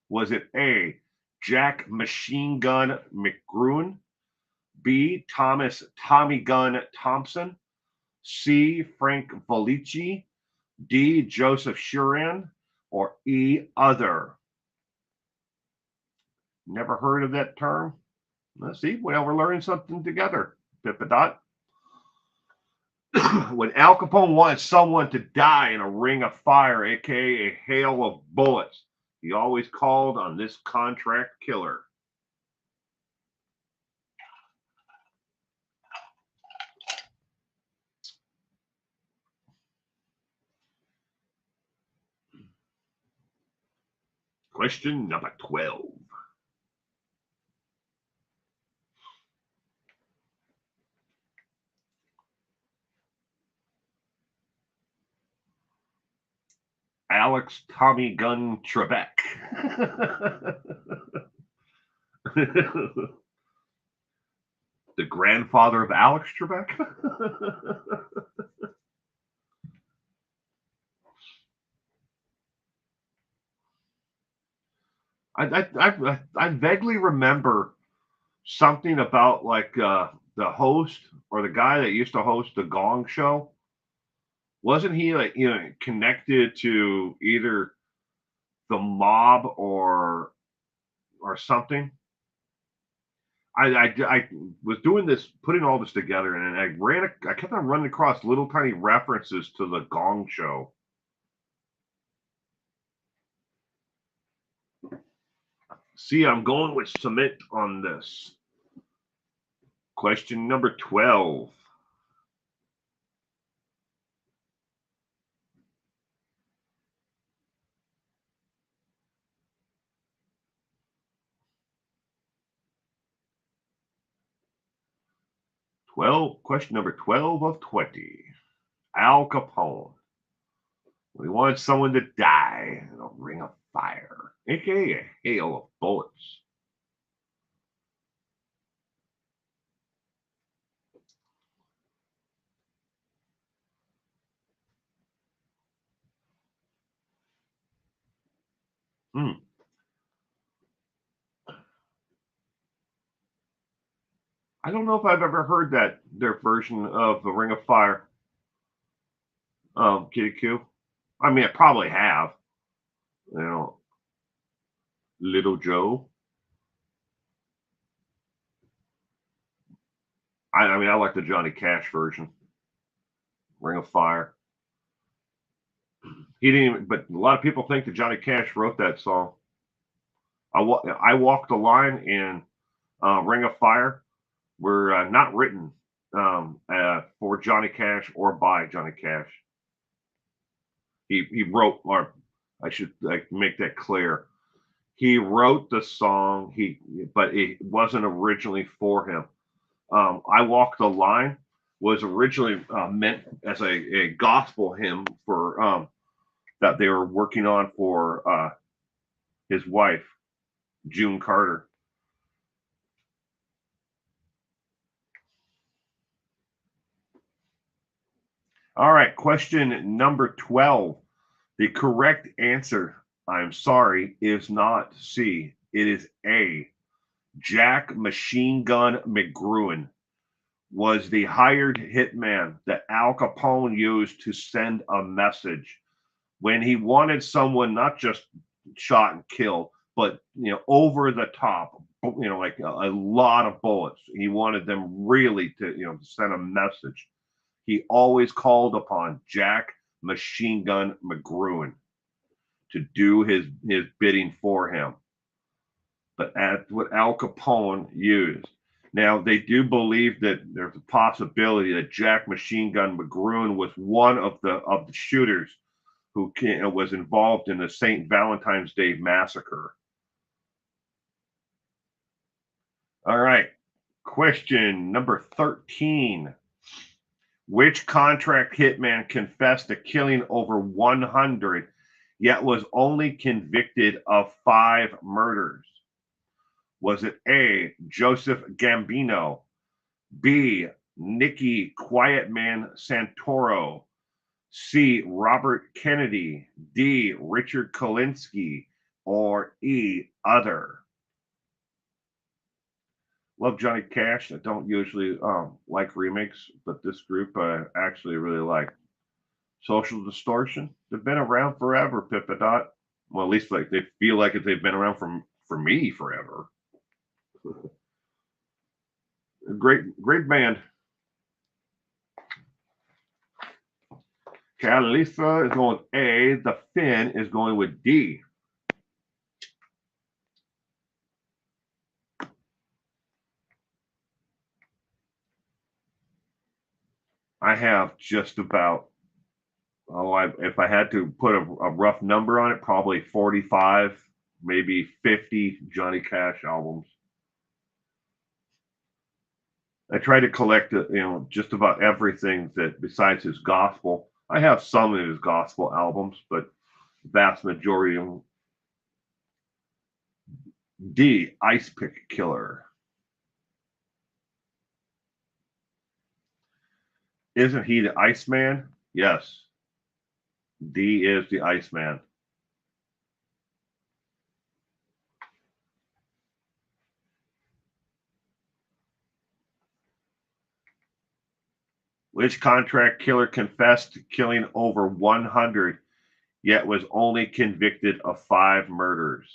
Was it A, Jack Machine Gun McGruin, B, Thomas Tommy Gun Thompson, C, Frank Valici, D, Joseph Shuran, or E, other? Never heard of that term? Let's see. Well, we're learning something together. Pippadot. When Al Capone wanted someone to die in a ring of fire, aka a hail of bullets, he always called on this contract killer. Question number 12. Alex Tommy Gun Trebek. The grandfather of Alex Trebek. I vaguely remember something about like the host or the guy that used to host the Gong Show. Wasn't he like connected to either the mob or something? I was doing this, putting all this together, and I kept on running across little tiny references to the Gong Show. See, I'm going with submit on this. Question number 12. Question number 12 of 20. Al Capone. We wanted someone to die in a ring of fire, aka a hail of bullets. Hmm. I don't know if I've ever heard their version of the Ring of Fire. Kitty Q. I mean, I probably have. You know, Little Joe. I mean, I like the Johnny Cash version, Ring of Fire. He didn't even, but a lot of people think that Johnny Cash wrote that song. I Walk the Line in Ring of Fire were not written for Johnny Cash or by Johnny Cash. He wrote, or I should make that clear. He wrote the song, but it wasn't originally for him. I Walk the Line was originally meant as a gospel hymn for that they were working on for his wife, June Carter. All right, question number 12. The correct answer, I'm sorry, is not C. It is A. Jack Machine Gun McGruin was the hired hitman that Al Capone used to send a message when he wanted someone not just shot and killed, but over the top, like a lot of bullets. He wanted them really to send a message. He always called upon Jack Machine Gun McGruin to do his bidding for him. But that's what Al Capone used. Now, they do believe that there's a possibility that Jack Machine Gun McGruin was one of the shooters who was involved in the St. Valentine's Day massacre. All right. Question number 13. Which contract hitman confessed to killing over 100, yet was only convicted of 5 murders? Was it A, Joseph Gambino, B, Nicky Quietman Santoro, C, Robert Kennedy, D, Richard Kalinsky, or E, other? Love Johnny Cash. I don't usually like remakes, but this group I actually really like. Social Distortion. They've been around forever, Pippadot. Well, at least like they feel like they've been around for me forever. Great band. Catalisa is going with A. The Finn is going with D. I have just about, if I had to put a rough number on it, probably 45, maybe 50 Johnny Cash albums. I try to collect, just about everything that besides his gospel. I have some of his gospel albums, but vast majority of them. D, ice pick killer. Isn't he the Iceman? Yes. D is the Iceman. Which contract killer confessed to killing over 100, yet was only convicted of 5 murders?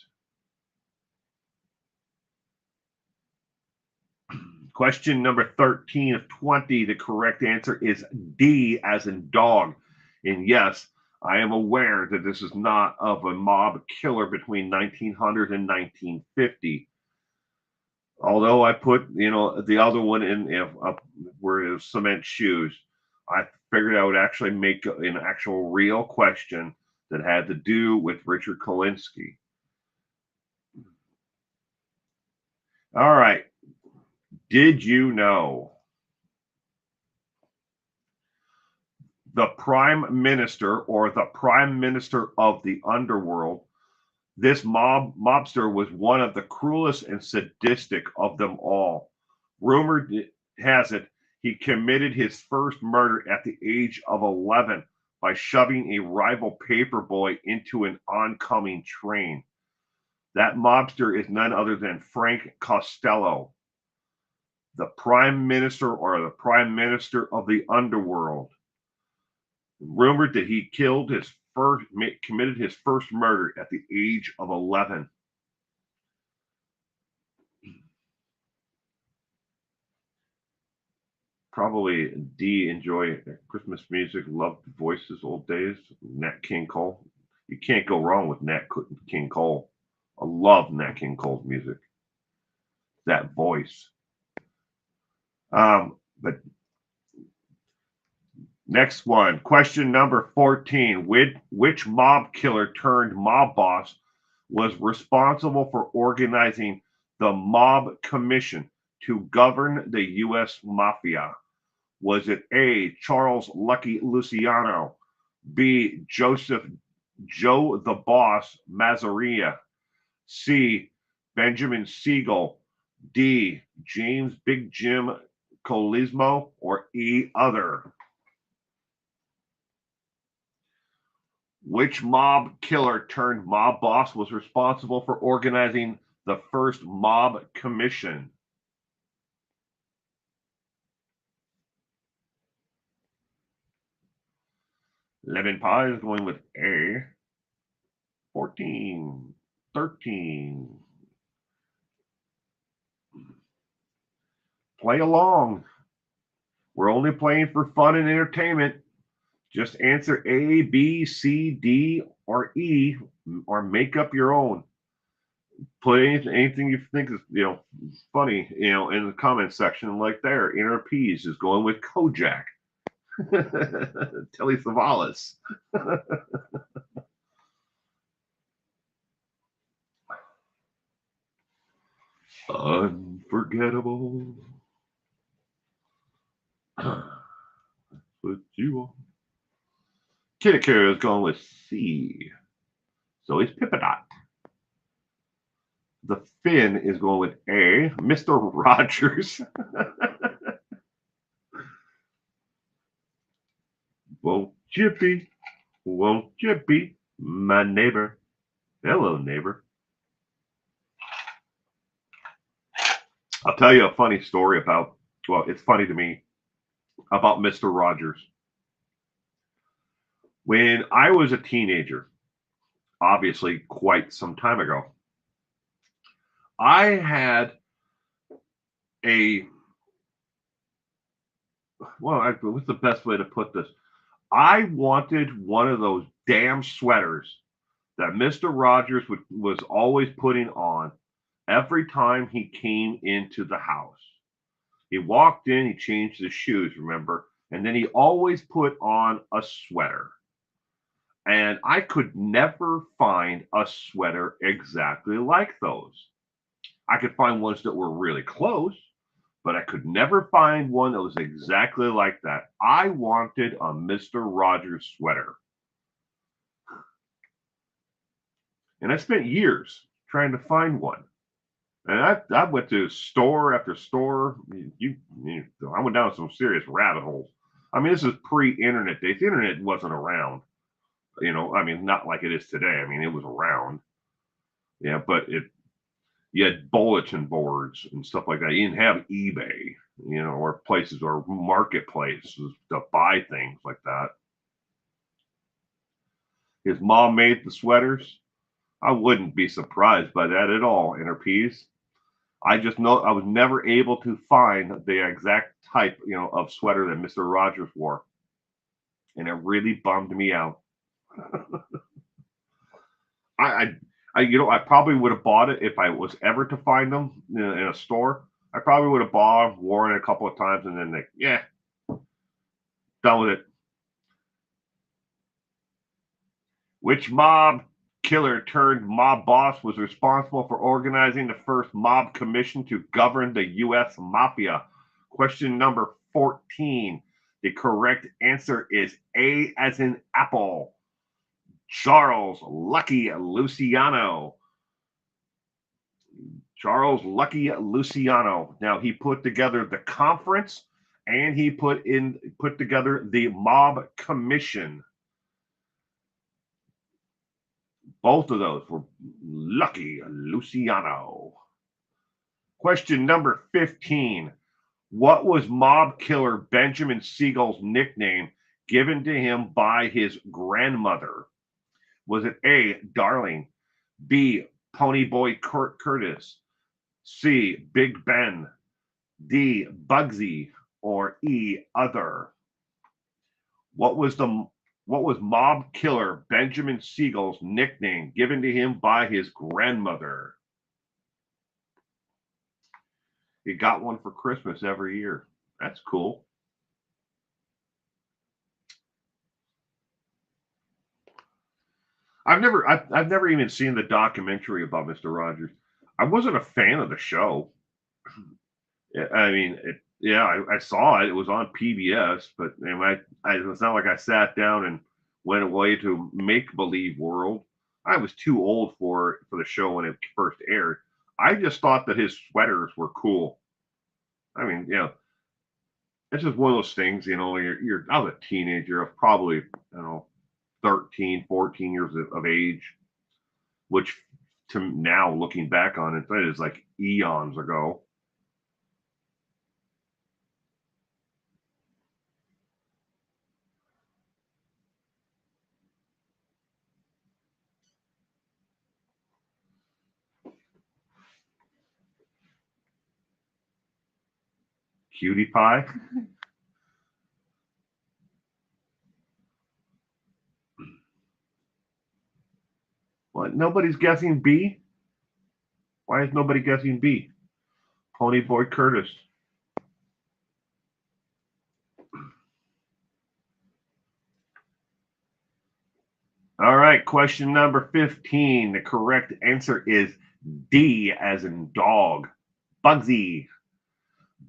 Question number 13 of 20. The correct answer is D, as in dog. And yes, I am aware that this is not of a mob killer between 1900 and 1950. Although I put, the other one in where it was cement shoes, I figured I would actually make an actual real question that had to do with Richard Kolinsky. All right. Did you know the prime minister or the prime minister of the underworld? This mobster was one of the cruelest and sadistic of them all. Rumor has it he committed his first murder at the age of 11 by shoving a rival paperboy into an oncoming train. That mobster is none other than Frank Costello, the prime minister or the prime minister of the underworld. Rumored that he committed his first murder at the age of 11. Probably D, enjoy Christmas music, love the voices, old days, Nat King Cole. You can't go wrong with Nat King Cole. I love Nat King Cole's music. That voice. But next one, question number 14. Which mob killer turned mob boss was responsible for organizing the Mob Commission to govern the U.S. Mafia? Was it A, Charles Lucky Luciano, B, Joseph Joe the Boss Mazzarella, C, Benjamin Siegel, D, James Big Jim Colismo, or E, other? Which mob killer turned mob boss was responsible for organizing the first mob commission? Lemon Pie is going with A. 14, 13. Play along. We're only playing for fun and entertainment. Just answer A, B, C, D, or E, or make up your own. Put anything you think is funny in the comment section. Like there, Inner Peas is going with Kojak. Telly Savalas. Unforgettable. Put you on. Kittiker is going with C. So it's Pippadot. The Finn is going with A. Mr. Rogers. Won't you be my neighbor? Hello, neighbor. I'll tell you a funny story about, it's funny to me, about Mr. Rogers. When I was a teenager, obviously quite some time ago, I had what's the best way to put this? I wanted one of those damn sweaters that Mr. Rogers was always putting on every time he came into the house. He walked in, he changed his shoes, remember? And then he always put on a sweater. And I could never find a sweater exactly like those. I could find ones that were really close, but I could never find one that was exactly like that. I wanted a Mr. Rogers sweater. And I spent years trying to find one. And I went to store after store. I went down some serious rabbit holes. I mean, this is pre-internet days. The internet wasn't around. I mean, not like it is today. I mean, it was around. Yeah, but you had bulletin boards and stuff like that. You didn't have eBay, or places or marketplaces to buy things like that. His mom made the sweaters. I wouldn't be surprised by that at all in her piece. I just know I was never able to find the exact type, of sweater that Mr. Rogers wore. And it really bummed me out. I, I probably would have bought it if I was ever to find them in a store. I probably would have bought, worn it a couple of times, and then done with it. Which mob killer turned mob boss was responsible for organizing the first mob commission to govern the U.S. mafia? Question number 14. The correct answer is A as in apple. Charles Lucky Luciano. Charles Lucky Luciano. Now he put together the conference and he put together the mob commission. Both of those were Lucky Luciano. Question number 15. What was mob killer Benjamin Siegel's nickname given to him by his grandmother? Was it A, Darling, B, Ponyboy Curtis, C, Big Ben, D, Bugsy, or E, Other? What was mob killer Benjamin Siegel's nickname given to him by his grandmother? He got one for Christmas every year. That's cool. I've never even seen the documentary about Mr. Rogers. I wasn't a fan of the show. I mean, I saw it. It was on PBS, but it's not like I sat down and went away to make believe world. I was too old for the show when it first aired. I just thought that his sweaters were cool. I mean, it's just one of those things. I was a teenager of probably 13, 14 years of age, which to now looking back on it, that is like eons ago. Cutie pie. What? Nobody's guessing B? Why is nobody guessing B? Ponyboy Curtis. All right, question number 15. The correct answer is D as in dog. Bugsy.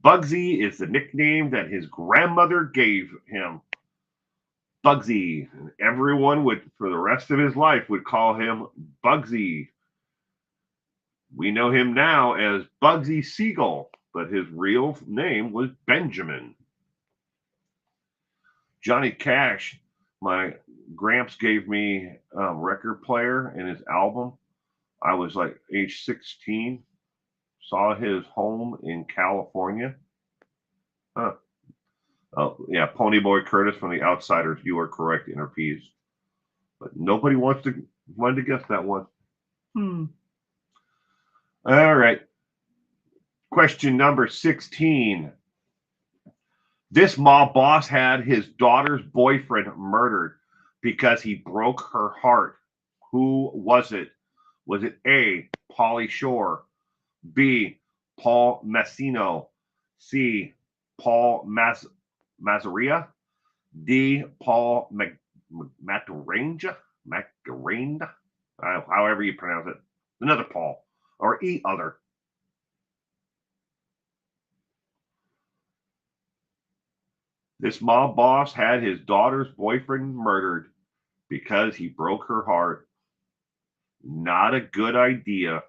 Bugsy is the nickname that his grandmother gave him. Bugsy. And everyone would, for the rest of his life, would call him Bugsy. We know him now as Bugsy Siegel, but his real name was Benjamin. Johnny Cash, my Gramps gave me a record player and his album. I was like age 16. Saw his home in California. Huh. Oh, yeah, Ponyboy Curtis from The Outsiders. You are correct in her piece. But nobody wanted to guess that one. All right. Question number 16. This mob boss had his daughter's boyfriend murdered because he broke her heart. Who was it? Was it A, Pauly Shore, B, Paul Massino, C, Paul Mazzaria, D, Paul Macarena, however you pronounce it, another Paul, or E, Other? This mob boss had his daughter's boyfriend murdered because he broke her heart. Not a good idea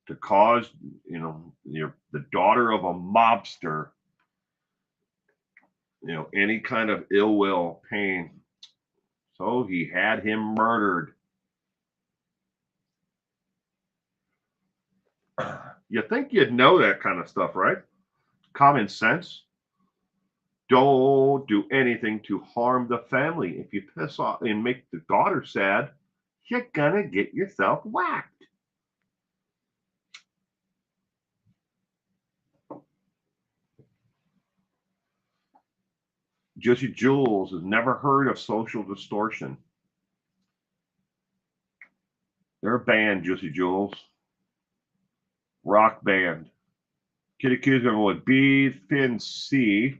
to cause, the daughter of a mobster, any kind of ill will, pain. So he had him murdered. You think you'd know that kind of stuff, right? Common sense. Don't do anything to harm the family. If you piss off and make the daughter sad, you're gonna get yourself whacked. Juicy Jules has never heard of Social Distortion. They're a band, Juicy Jules. Rock band. Kitty Q's going to go with B, Thin C.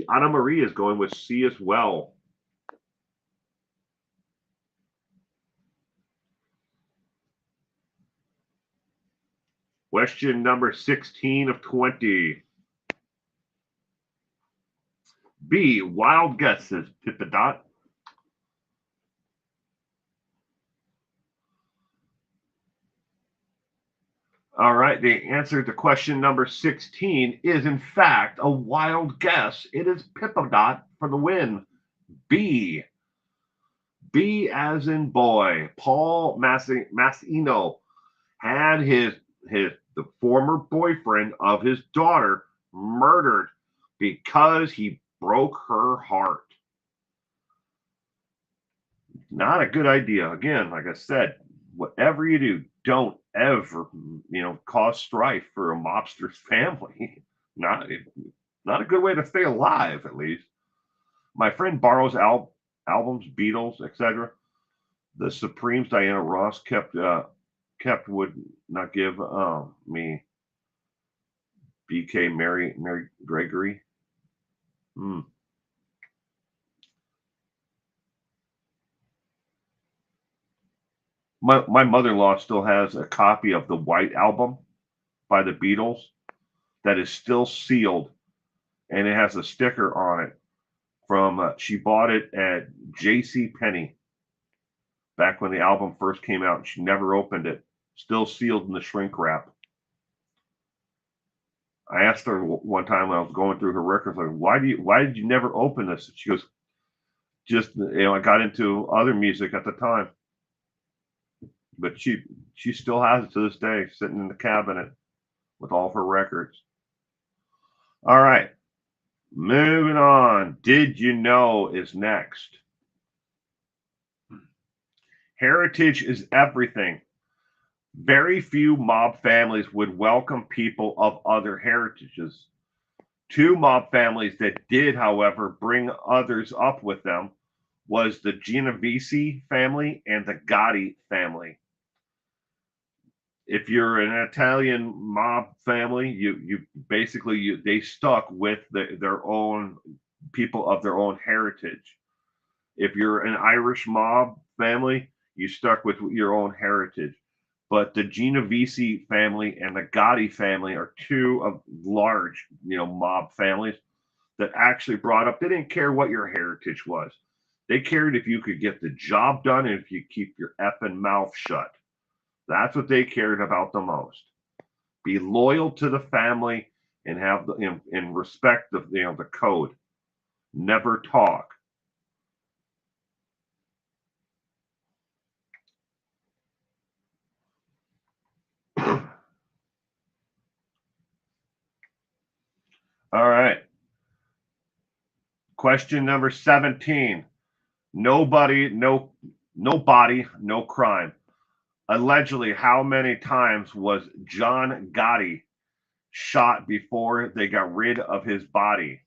Anna Marie is going with C as well. Question number 16 of 20. B, wild guesses, Pippadot. All right, the answer to question number 16 is, in fact, a wild guess. It is Pippadot for the win. B. B as in boy. Paul Masino had the former boyfriend of his daughter murdered because he broke her heart. Not a good idea. Again, like I said, whatever you do, don't ever, cause strife for a mobster's family. Not a good way to stay alive, at least. My friend borrows albums, Beatles, etc. The Supremes, Diana Ross kept would not give me BK Mary Gregory. My mother-in-law still has a copy of the White Album by the Beatles that is still sealed, and it has a sticker on it from she bought it at J.C. Penney back when the album first came out. She never opened it, still sealed in the shrink wrap. I asked her one time when I was going through her records, like, why did you never open this? She goes, just, I got into other music at the time. But she still has it to this day, sitting in the cabinet with all of her records. All right, moving on. Did you know is next. Heritage is everything. Very few mob families would welcome people of other heritages. Two mob families that did, however, bring others up with them was the Genovese family and the Gotti family. If you're an Italian mob family, you basically they stuck with their own people of their own heritage. If you're an Irish mob family, you stuck with your own heritage. But the Genovese family and the Gotti family are two of large, mob families that actually brought up. They didn't care what your heritage was. They cared if you could get the job done and if you keep your effing mouth shut. That's what they cared about the most. Be loyal to the family and have and respect the code. Never talk. All right. Question number 17. Nobody, no body, no crime. Allegedly, how many times was John Gotti shot before they got rid of his body?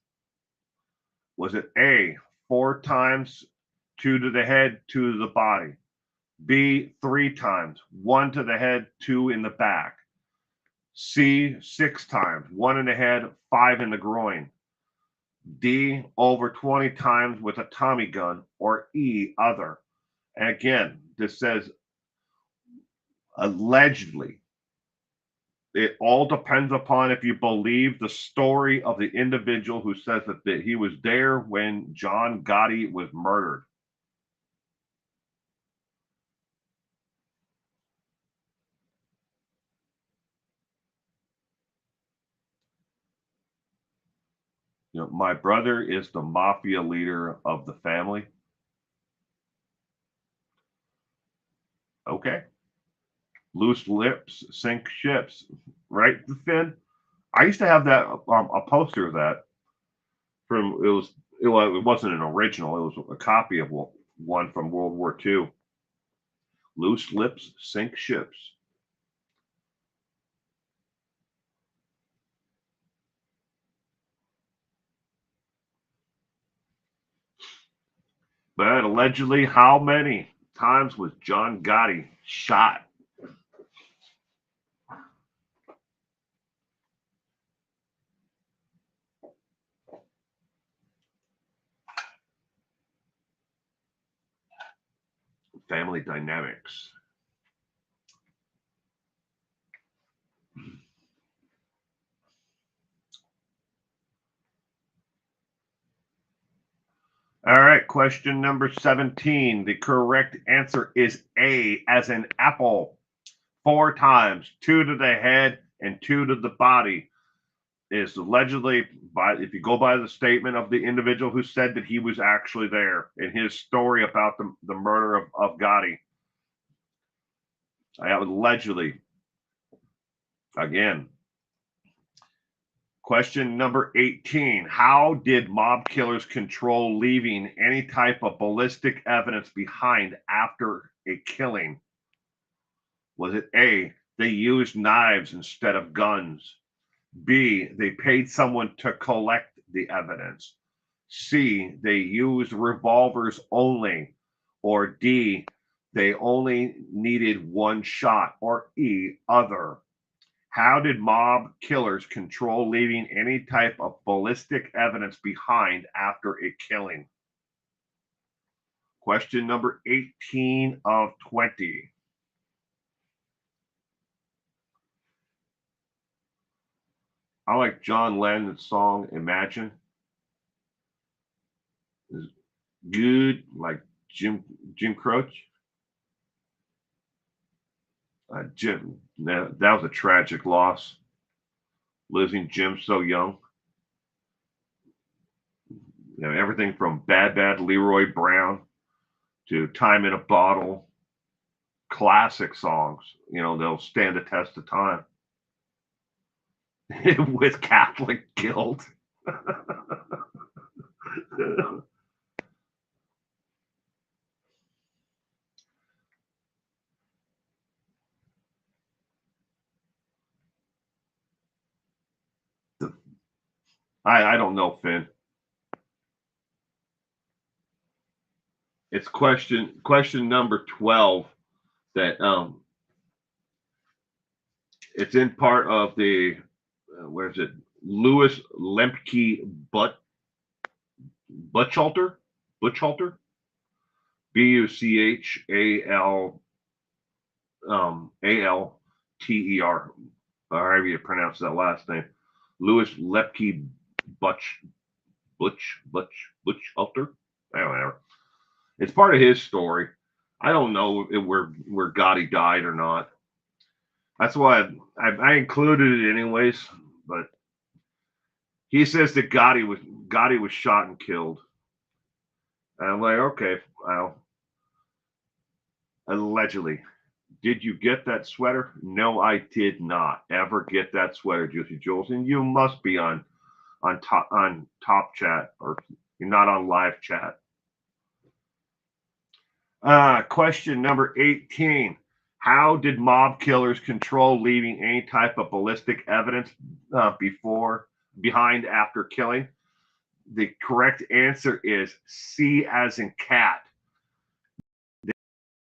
Was it A, 4 times, 2 to the head, 2 to the body? B, 3 times, 1 to the head, 2 in the back? C, 6 times, 1 in the head, 5 in the groin? D, over 20 times with a Tommy gun? Or E, other? And again, this says allegedly. It all depends upon if you believe the story of the individual who says that he was there when John Gotti was murdered. My brother is the mafia leader of the family. Okay. Loose lips sink ships, right, Finn? I used to have that a poster of that from it wasn't an original. It was a copy of one from World War II. Loose lips sink ships. But allegedly, how many times was John Gotti shot? Family dynamics. All right, question number 17. The correct answer is A, as in apple. 4 times, 2 to the head and 2 to the body. Is allegedly, if you go by the statement of the individual who said that he was actually there in his story about the murder of Gotti. Allegedly. Again. Question number 18. How did mob killers control leaving any type of ballistic evidence behind after a killing? Was it A, they used knives instead of guns? B, they paid someone to collect the evidence? C, they used revolvers only? Or D, they only needed one shot? Or E, other? How did mob killers control leaving any type of ballistic evidence behind after a killing? Question number 18 of 20. I like John Lennon's song Imagine. Is good, like Jim Croce. Jim, that was a tragic loss. Losing Jim so young. Everything from Bad Leroy Brown to Time in a Bottle, classic songs. They'll stand the test of time. With Catholic guilt. I don't know, Finn. It's question number 12 that it's in part of the where is it? Louis Lemke Buchalter? Buchalter? Buchalter, Alter, however you pronounce that last name. Louis Lepke Buchalter. I don't know. It's part of his story. I don't know where Gotti died or not. That's why I included it anyways. But he says that Gotti was shot and killed. And I'm like, okay, well, allegedly. Did you get that sweater? No, I did not ever get that sweater, Juicy Jules. And you must be on top chat, or you're not on live chat. Question number 18. How did mob killers control leaving any type of ballistic evidence behind after killing? The correct answer is C, as in cat.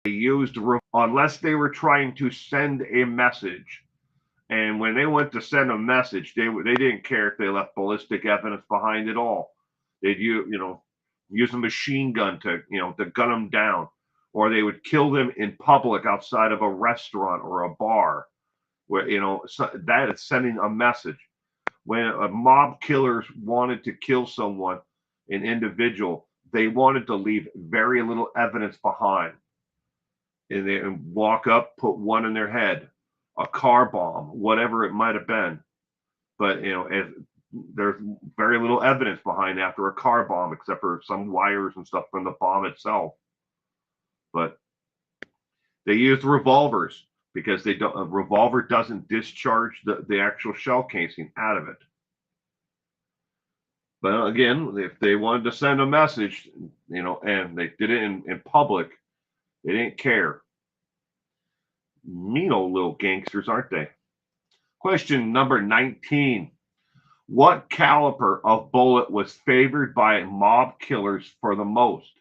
They used, unless they were trying to send a message. And when they went to send a message, they didn't care if they left ballistic evidence behind at all. They'd use a machine gun to gun them down, or they would kill them in public outside of a restaurant or a bar, where that is sending a message. When a mob killers wanted to kill someone, an individual, they wanted to leave very little evidence behind. And they walk up, put one in their head, a car bomb, whatever it might have been. But there's very little evidence behind after a car bomb, except for some wires and stuff from the bomb itself. But they used revolvers because they don't. A revolver doesn't discharge the actual shell casing out of it. But again, if they wanted to send a message, and they did it in public, they didn't care. Mean old little gangsters, aren't they? Question number 19. What caliber of bullet was favored by mob killers for the most?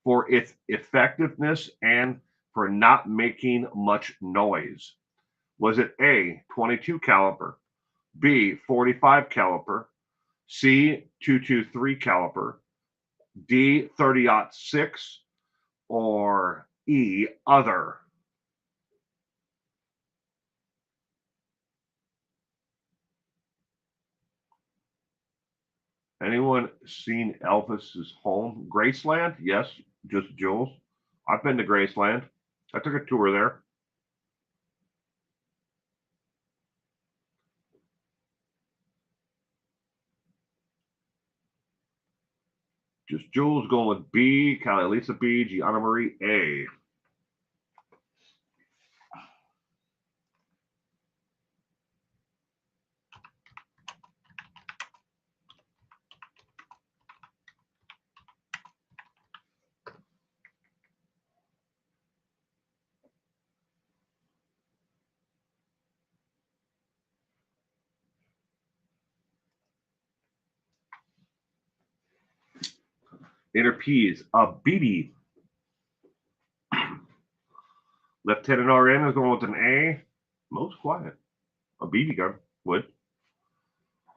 For its effectiveness and for not making much noise? Was it A, 22 caliber, B, 45 caliber, C, 223 caliber, D, 30-06, or E, other? Anyone seen Elvis's home? Graceland? Yes, just Jules. I've been to Graceland. I took a tour there. Just Jules going with B, Callie Lisa B, Gianna Marie A. Inner P's, a BB. Lieutenant RN is going with an A. Most quiet. A BB gun would.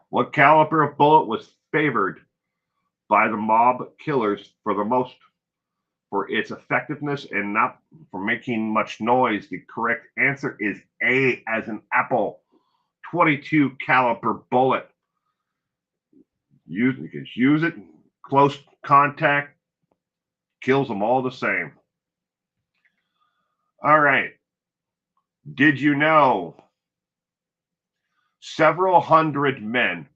What caliber of bullet was favored by the mob killers for the most? For its effectiveness and not for making much noise? The correct answer is A, as an apple. 22 caliber bullet. You can use it. Close contact kills them all the same. All right. Did you know several hundred men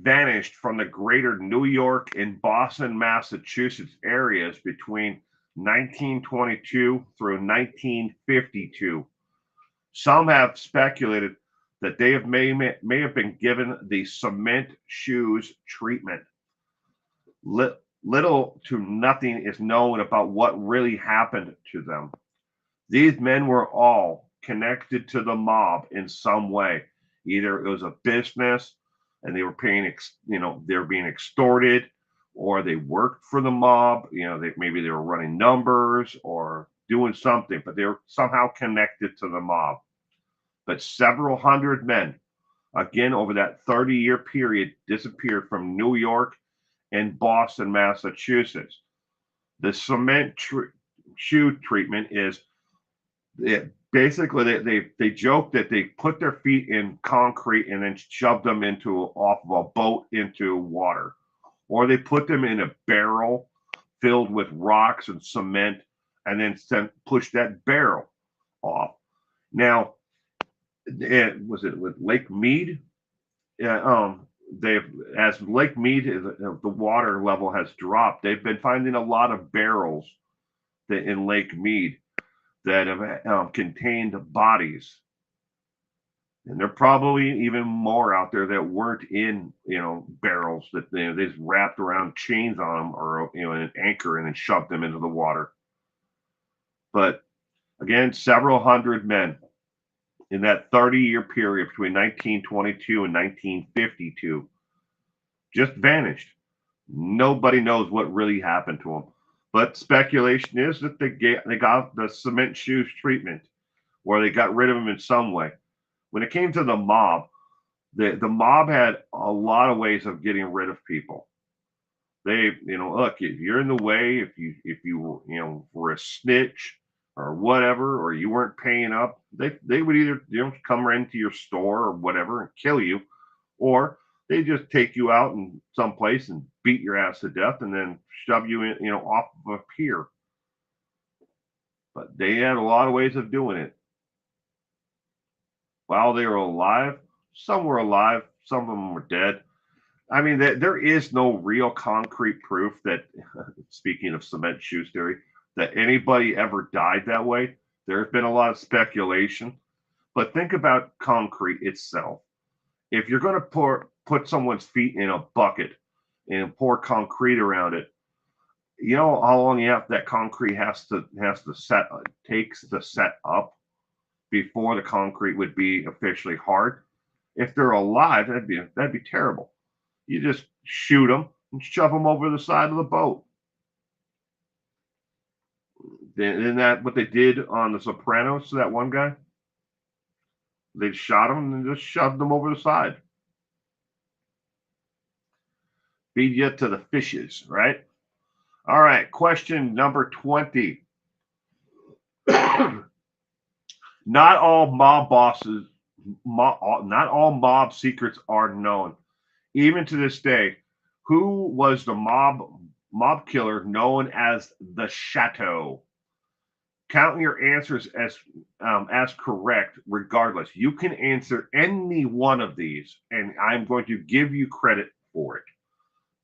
vanished from the greater New York and Boston, Massachusetts areas between 1922 through 1952? Some have speculated that they may have been given the cement shoes treatment. Little to nothing is known about what really happened to them. These men were all connected to the mob in some way. Either it was a business and they were paying, they were being extorted, or they worked for the mob. Maybe they were running numbers or doing something, but they were somehow connected to the mob. But several hundred men, again, over that 30-year period, disappeared from New York and Boston, Massachusetts. The cement shoe treatment is basically they joke that they put their feet in concrete and then shoved them off of a boat into water, or they put them in a barrel filled with rocks and cement and then push that barrel off. Now, was it with Lake Mead? They've as Lake Mead, the water level has dropped. They've been finding a lot of barrels in Lake Mead that have contained bodies, and there are probably even more out there that weren't in barrels that they just wrapped around chains on them, or an anchor, and then shoved them into the water. But again, several hundred men in that 30-year period between 1922 and 1952 just vanished. Nobody knows what really happened to them. But speculation is that they got the cement shoes treatment, or they got rid of them in some way. When it came to the mob, the mob had a lot of ways of getting rid of people. They, look, if you're in the way, if you were a snitch or whatever, or you weren't paying up, they would either come right into your store or whatever and kill you, or they just take you out in some place and beat your ass to death and then shove you in, off of a pier. But they had a lot of ways of doing it. While they were alive, some were alive, Some of them were dead. I mean, there is no real concrete proof that, speaking of cement shoes theory, that anybody ever died that way. There's been a lot of speculation, but think about concrete itself. If you're going to put someone's feet in a bucket and pour concrete around it, you know how long that concrete has to set takes to set up before the concrete would be officially hard. If they're alive, that'd be terrible. You just shoot them and shove them over the side of the boat. Isn't that what they did on The Sopranos to that one guy? They shot him and just shoved him over the side. Feed you to the fishes, right? All right, question number 20. Not all mob bosses, not all mob secrets are known. Even to this day, who was the mob killer known as the Chateau? Count your answers as correct regardless. You can answer any one of these, and I'm going to give you credit for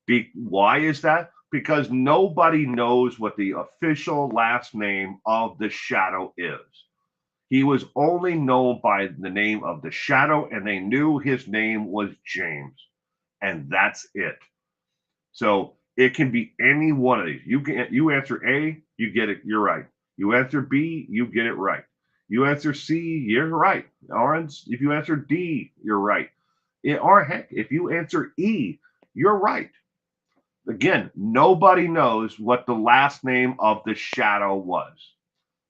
it. Why is that? Because nobody knows what the official last name of the Shadow is. He was only known by the name of the Shadow, and they knew his name was James, and that's it. So it can be any one of these. You answer A, you get it, you're right. You answer B, you get it right. You answer C, you're right. Or if you answer D, you're right. Or heck, if you answer E, you're right. Again, nobody knows what the last name of the Shadow was.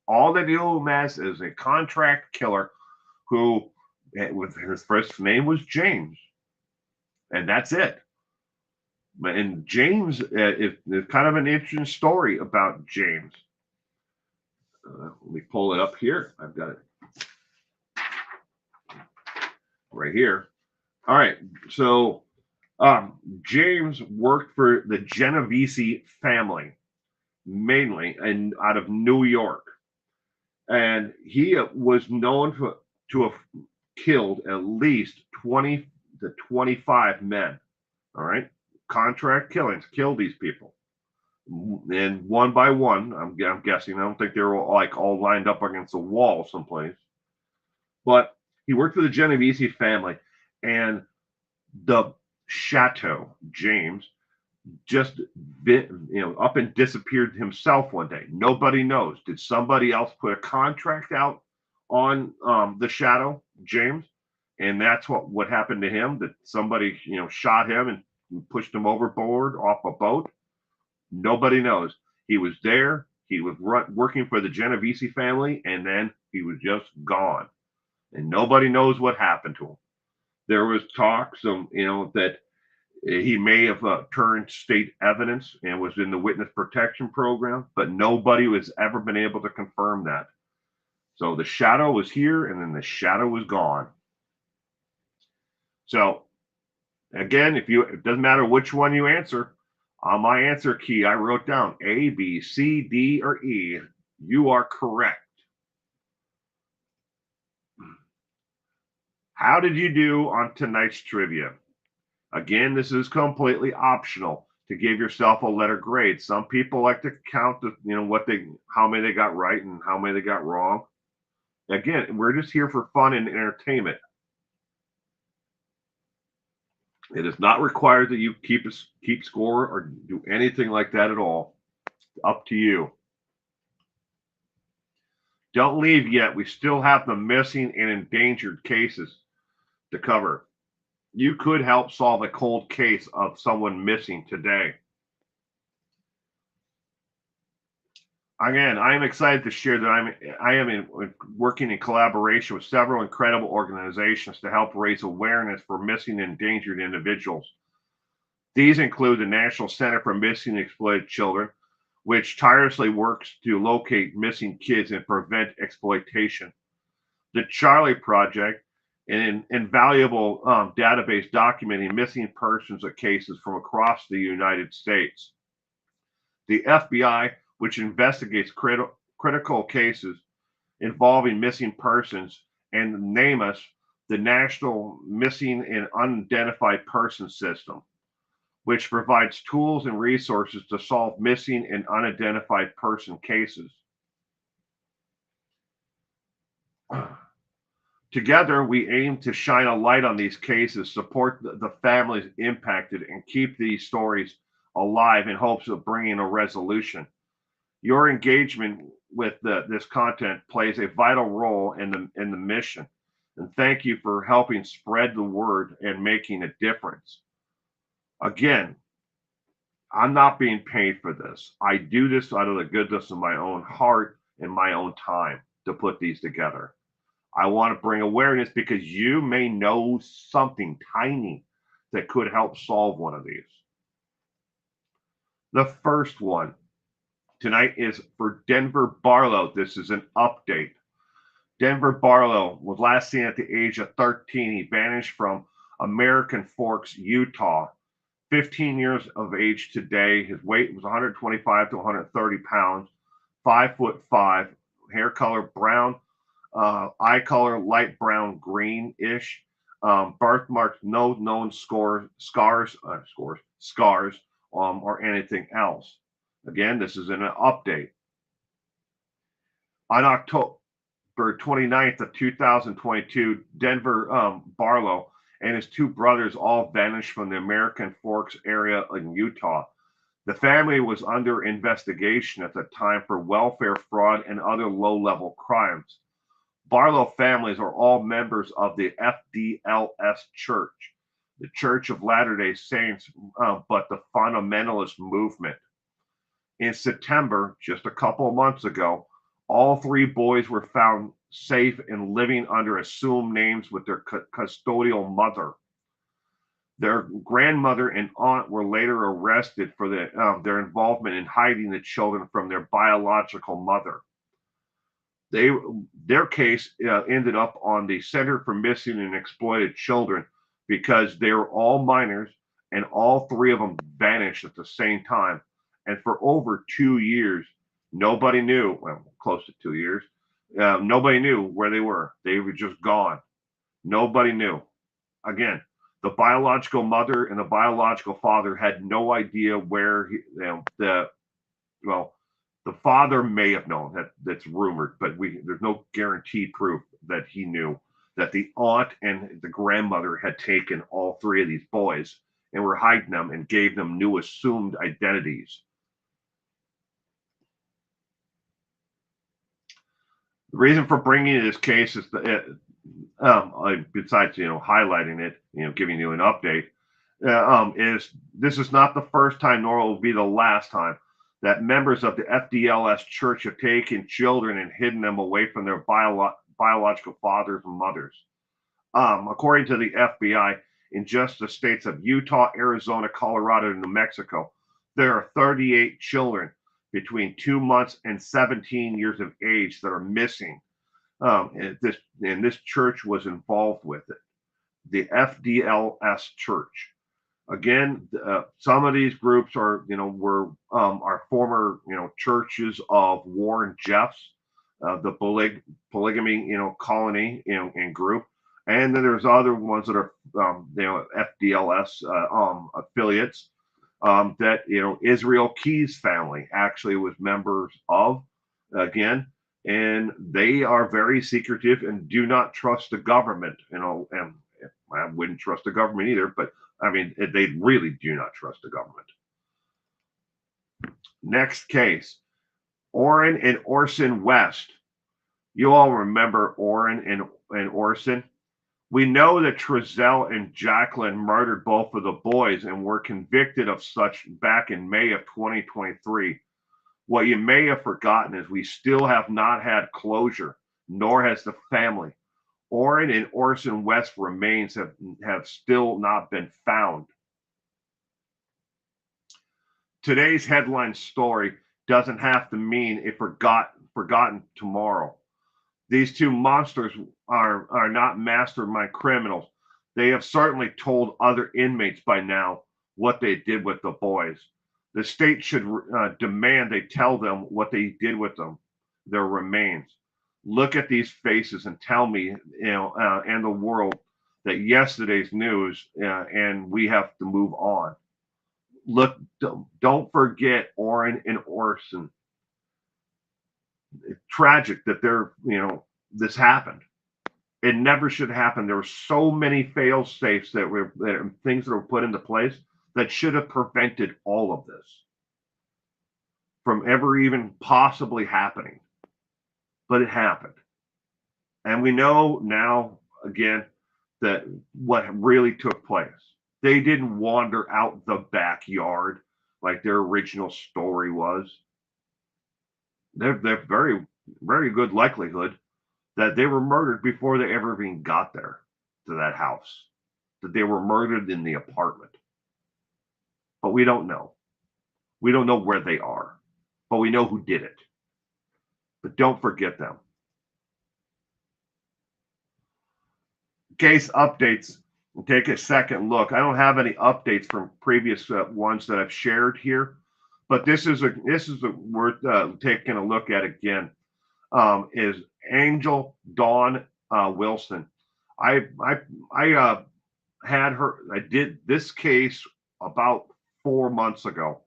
All they know him as is a contract killer who, with his first name was James, and that's it. And James is kind of an interesting story about James. Let me pull it up here. I've got it right here. All right, so James worked for the Genovese family, mainly, and out of New York. And he was known to have killed at least 20 to 25 men. All right, contract killings, killed these people. And one by one, I'm guessing, I don't think they were all lined up against a wall someplace. But he worked for the Genovese family, and the Chateau, James, just up and disappeared himself one day. Nobody knows. Did somebody else put a contract out on the Shadow, James? And that's what happened to him, that somebody shot him and pushed him overboard off a boat? Nobody knows. He was there. He was working for the Genovese family, and then he was just gone. And nobody knows what happened to him. There was talks that he may have turned state evidence and was in the witness protection program, but nobody has ever been able to confirm that. So the Shadow was here, and then the Shadow was gone. So again, it doesn't matter which one you answer. On my answer key, I wrote down A, B, C, D, or E. You are correct. How did you do on tonight's trivia? Again, this is completely optional to give yourself a letter grade. Some people like to count how many they got right and how many they got wrong. Again, we're just here for fun and entertainment. It is not required that you keep score or do anything like that at all. Up to you. Don't leave yet. We still have the missing and endangered cases to cover. You could help solve a cold case of someone missing today. Again, I am excited to share that I am working in collaboration with several incredible organizations to help raise awareness for missing and endangered individuals. These include the National Center for Missing and Exploited Children, which tirelessly works to locate missing kids and prevent exploitation. The Charlie Project, an invaluable database documenting missing persons cases from across the United States. The FBI, which investigates critical cases involving missing persons, and NamUs, the National Missing and Unidentified Person System, which provides tools and resources to solve missing and unidentified person cases. Together, we aim to shine a light on these cases, support the families impacted, and keep these stories alive in hopes of bringing a resolution. Your engagement with this content plays a vital role in the mission. And thank you for helping spread the word and making a difference. Again, I'm not being paid for this. I do this out of the goodness of my own heart and my own time to put these together. I want to bring awareness because you may know something tiny that could help solve one of these. The first one tonight is for Denver Barlow. This is an update. Denver Barlow was last seen at the age of 13. He vanished from American Forks, Utah. 15 years of age today. His weight was 125 to 130 pounds, 5'5", hair color brown, eye color light brown greenish. Birthmarks, no known scars, or anything else. Again, this is an update. On October 29th of 2022, Denver Barlow and his two brothers all vanished from the American Forks area in Utah. The family was under investigation at the time for welfare fraud and other low-level crimes. Barlow families are all members of the FDLS Church, the Church of Latter-day Saints, but the fundamentalist movement. In September, just a couple of months ago, all three boys were found safe and living under assumed names with their custodial mother. Their grandmother and aunt were later arrested for their involvement in hiding the children from their biological mother. Their case ended up on the Center for Missing and Exploited Children because they were all minors and all three of them vanished at the same time. And for over 2 years, nobody knew, well, close to 2 years, nobody knew where they were. They were just gone. Nobody knew. Again, the biological mother and the biological father had no idea where the father may have known. That's rumored, but there's no guaranteed proof that he knew that the aunt and the grandmother had taken all three of these boys and were hiding them and gave them new assumed identities. The reason for bringing this case is that, besides highlighting it, giving you an update, is this is not the first time, nor will be the last time that members of the FDLS Church have taken children and hidden them away from their biological fathers and mothers. According to the FBI, in just the states of Utah, Arizona, Colorado, and New Mexico, there are 38 children between 2 months and 17 years of age that are missing. And this church was involved with it. The FDLS Church. Again, some of these groups are former churches of Warren Jeffs, the polygamy colony and group, and then there's other ones that are FDLS affiliates. That Israel Keyes family actually was members of, again, and they are very secretive and do not trust the government. And I wouldn't trust the government either, but I mean, they really do not trust the government. Next case, Orrin and Orson West. You all remember Orrin and Orson. We know that Trezell and Jacqueline murdered both of the boys and were convicted of such back in May of 2023. What you may have forgotten is we still have not had closure, nor has the family. Orrin and Orson West remains have still not been found. Today's headline story doesn't have to mean a forgotten tomorrow. These two monsters are not mastermind criminals. They have certainly told other inmates by now what they did with the boys. The state should demand they tell them what they did with them, their remains. look at these faces and tell me, and the world, that yesterday's news, and we have to move on. Look, don't forget Orrin and Orson. It's tragic that this happened. It never should happen. There were so many fail safes things that were put into place that should have prevented all of this from ever even possibly happening. But it happened. And we know now, again, that what really took place. They didn't wander out the backyard like their original story was. There's very, very good likelihood that they were murdered before they ever even got there to that house, that they were murdered in the apartment. But we don't know. We don't know where they are, but we know who did it. But don't forget them. Case updates. Take a second look. I don't have any updates from previous ones that I've shared here, but this is worth taking a look at again. Is Angel Dawn Wilson. I had her. I did this case about 4 months ago,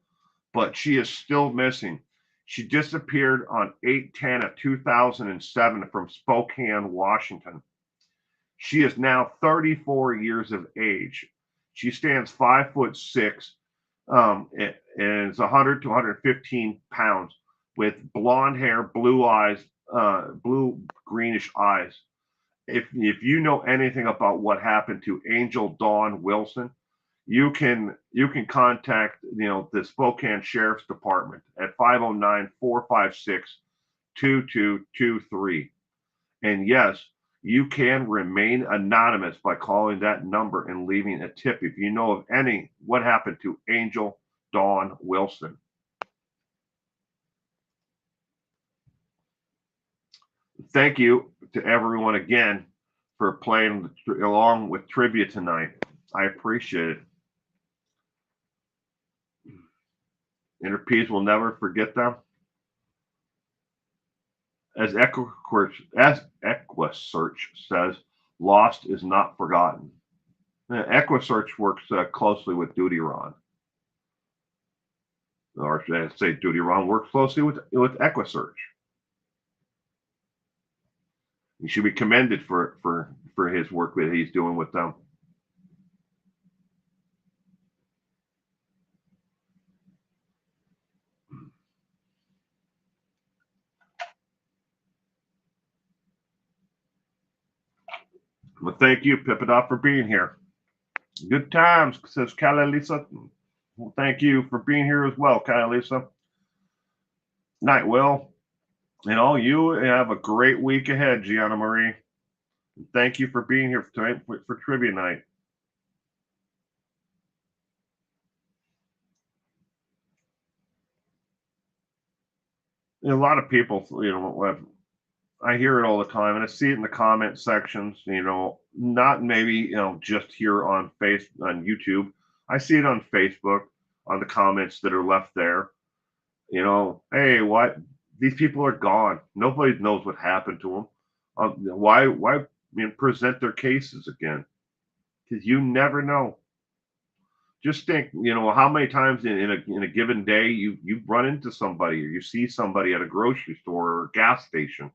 but she is still missing. She disappeared on 8/10 of 2007 from Spokane, Washington. She is now 34 years of age. She stands 5'6", and is 100 to 115 pounds, with blonde hair, blue eyes, blue greenish eyes. If you know anything about what happened to Angel Dawn Wilson, you can contact the Spokane Sheriff's Department at 509-456-2223. And yes, you can remain anonymous by calling that number and leaving a tip if you know of what happened to Angel Dawn Wilson. Thank you to everyone again for playing along with trivia tonight. I appreciate it. Inner Peace will never forget them. As Equisearch says, lost is not forgotten. Equisearch works closely with Duty Ron. Or should I say Duty Ron works closely with Equisearch. He should be commended for his work that he's doing with them. Well, thank you, Pippadot, for being here. Good times, says Kala Lisa. Well, thank you for being here as well, Kala Lisa. Night, Will. And all you have a great week ahead, Gianna Marie. Thank you for being here tonight for trivia night. A lot of people, I hear it all the time, and I see it in the comment sections. Not maybe just here on YouTube. I see it on Facebook, on the comments that are left there. Hey, what? These people are gone. Nobody knows what happened to them. Why present their cases again? Because you never know. Just think, how many times in a given day you run into somebody, or you see somebody at a grocery store or a gas station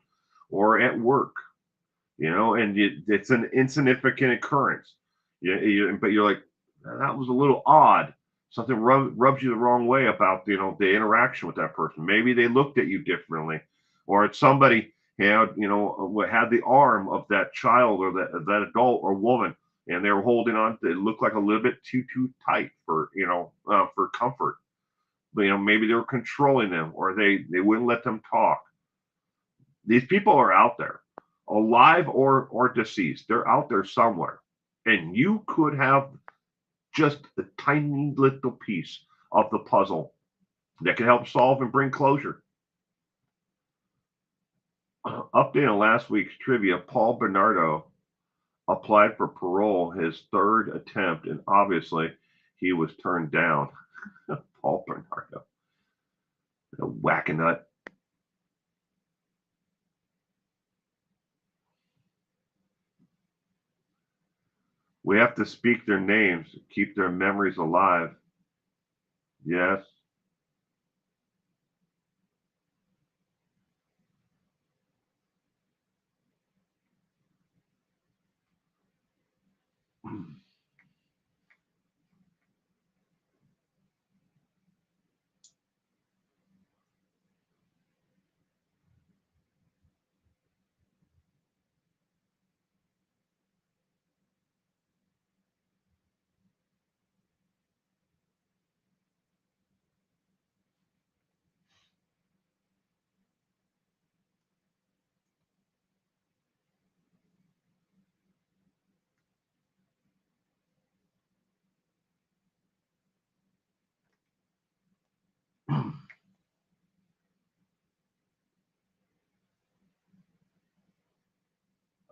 or at work, and it's an insignificant occurrence. But you're like, that was a little odd. Something rubs you the wrong way about the interaction with that person. Maybe they looked at you differently, or it's somebody had the arm of that child or that adult or woman, and they were holding on. It looked like a little bit too tight for for comfort. But, maybe they were controlling them, or they wouldn't let them talk. These people are out there, alive or deceased. They're out there somewhere, and you could have just a tiny little piece of the puzzle that can help solve and bring closure. Update on last week's trivia: Paul Bernardo applied for parole, his third attempt, and obviously he was turned down. Paul Bernardo, a whack-a-nut. We have to speak their names, keep their memories alive. Yes.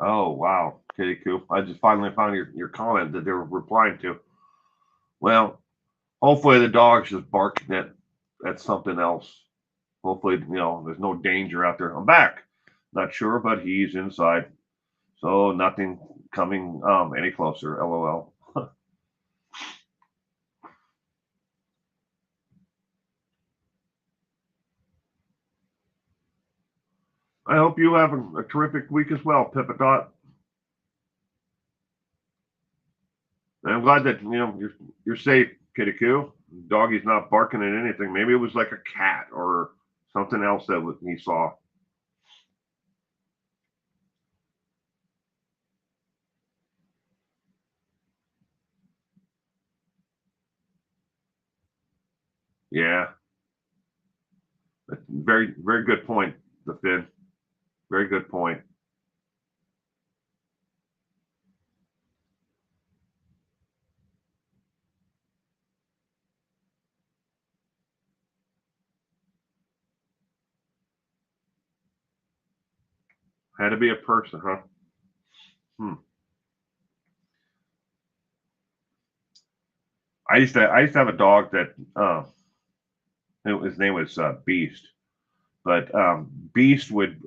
Oh, wow. Kitty Coop. I just finally found your comment that they were replying to. Well, hopefully the dog's just barking at something else. Hopefully, there's no danger out there. I'm back. Not sure, but he's inside. So nothing coming any closer. LOL. I hope you have a terrific week as well, Pippadot. And I'm glad that you're safe, Kitty Coo. Doggy's not barking at anything. Maybe it was like a cat or something else that he saw. Yeah, very very good point, the Finn. Very good point. Had to be a person, huh? Hmm. I used to have a dog that his name was Beast, but Beast would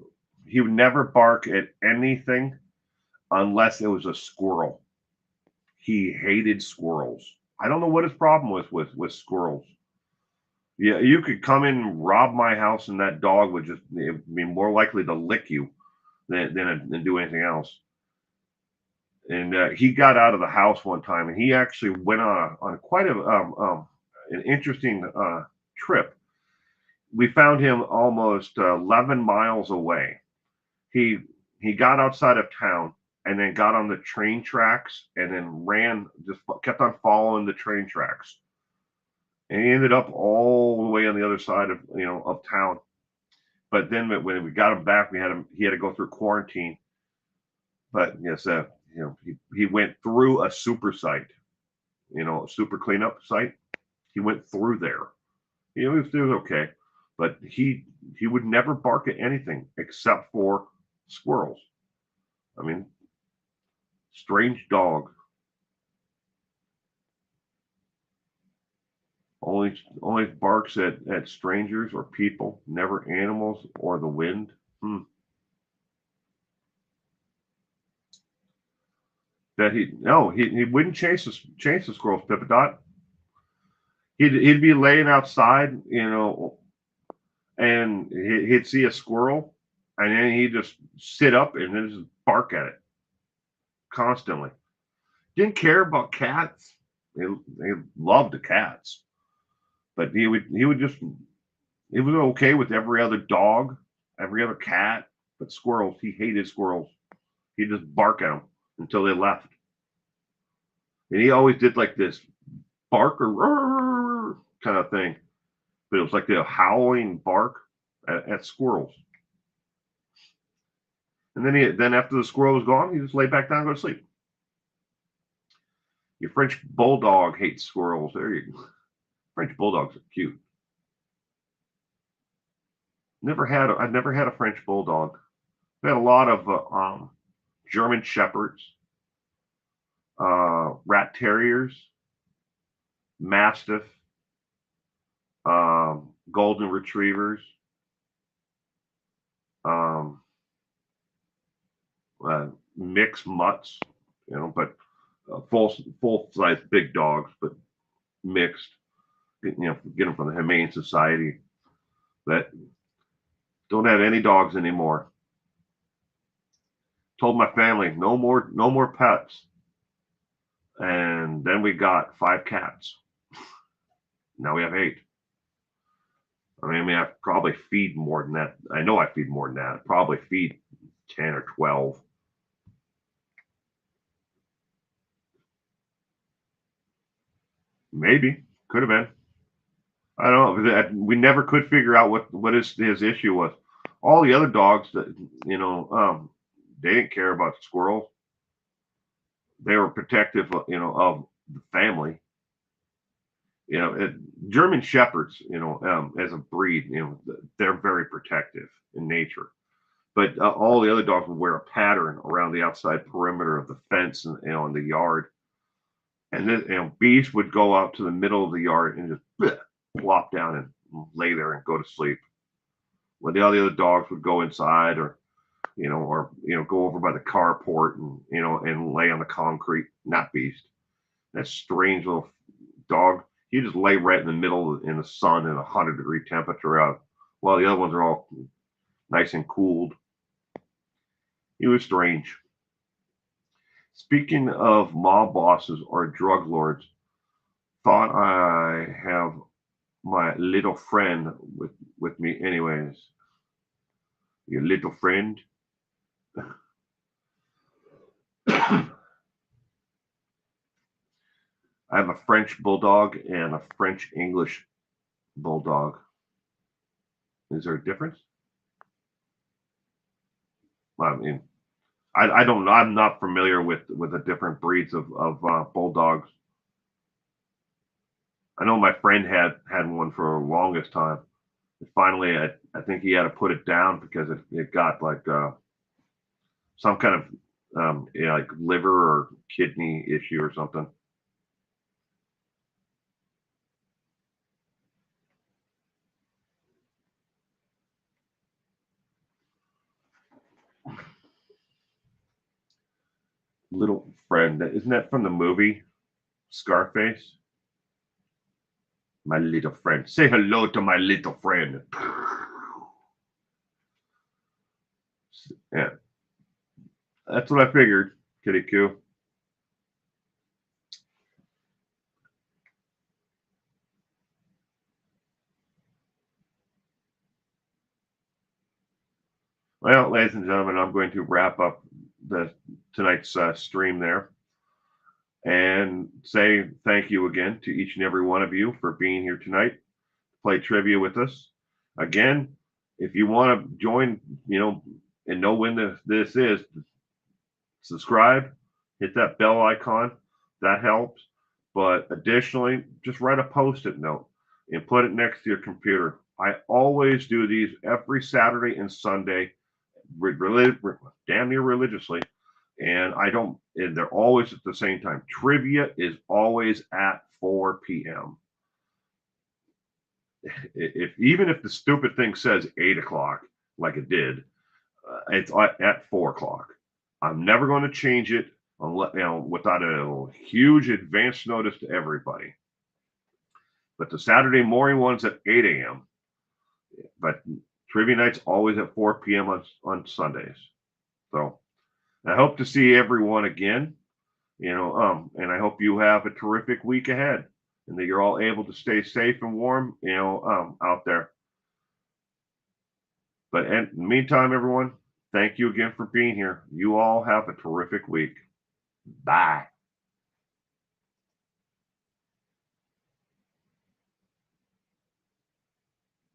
never bark at anything unless it was a squirrel. He hated squirrels. I don't know what his problem was with squirrels. Yeah, you could come in and rob my house, and that dog would just be more likely to lick you than do anything else. And he got out of the house one time, and he actually went on quite an interesting trip. We found him almost 11 miles away. He he got outside of town and then got on the train tracks and then ran, just kept on following the train tracks, and he ended up all the way on the other side of town. But then when we got him back, he had to go through quarantine. But yes, he went through a super site, a super cleanup site. He went through there. It was okay, but he would never bark at anything except for squirrels. I mean, strange dog. Only barks at strangers or people, never animals or the wind. Hmm. That he no he wouldn't chase the squirrels, Pippadot. He'd be laying outside, and he'd see a squirrel, and then he'd just sit up and then just bark at it constantly. Didn't care about cats. They loved the cats, but he would just he was okay with every other dog, every other cat, but squirrels. He hated squirrels. He'd just bark at them until they left, and he always did like this bark or kind of thing, but it was like the howling bark at squirrels. And then after the squirrel was gone, he just lay back down and go to sleep. Your French bulldog hates squirrels. There you go. French bulldogs are cute. I've never had a French bulldog. I had a lot of German shepherds, rat terriers, mastiff, golden retrievers, um, mixed mutts. But full size big dogs, but mixed. Get them from the Humane Society that don't have any dogs anymore. Told my family no more pets, and then we got 5 cats. Now we have 8. I mean, I probably feed more than that. I know I feed more than that. I probably feed 10 or 12. Maybe could have been. I don't know. We never could figure out what his issue was. All the other dogs that they didn't care about squirrels. They were protective, of the family. German shepherds, as a breed, they're very protective in nature. But all the other dogs would wear a pattern around the outside perimeter of the fence and in the yard. And then Beast would go out to the middle of the yard and just flop down and lay there and go to sleep. When all the other dogs would go inside or go over by the carport and lay on the concrete. Not Beast. That strange little dog. He just lay right in the middle in the sun in 100-degree temperature out, while the other ones are all nice and cooled. He was strange. Speaking of mob bosses or drug lords, thought I have my little friend with me anyways. Your little friend. I have a French bulldog and a French English bulldog. Is there a difference? I mean, I don't know. I'm not familiar with the different breeds of bulldogs. I know my friend had one for the longest time. And finally, I think he had to put it down because it got like some kind of like liver or kidney issue or something. Little friend, isn't that from the movie Scarface? My little friend. Say hello to my little friend. Yeah, that's what I figured, Kitty Q. Well, ladies and gentlemen, I'm going to wrap up the tonight's stream there and say thank you again to each and every one of you for being here tonight, play trivia with us. Again, if you want to join, and know when this is, subscribe, hit that bell icon. That helps. But additionally, just write a post-it note and put it next to your computer. I always do these every Saturday and Sunday, damn near religiously, and they're always at the same time. Trivia is always at 4 p.m. Even if the stupid thing says 8 o'clock, like it did, it's at 4 o'clock. I'm never going to change it unless, without a huge advance notice to everybody. But the Saturday morning one's at 8 a.m. But trivia night's always at 4 p.m. on Sundays. So I hope to see everyone again, and I hope you have a terrific week ahead and that you're all able to stay safe and warm, out there. But in the meantime, everyone, thank you again for being here. You all have a terrific week. Bye.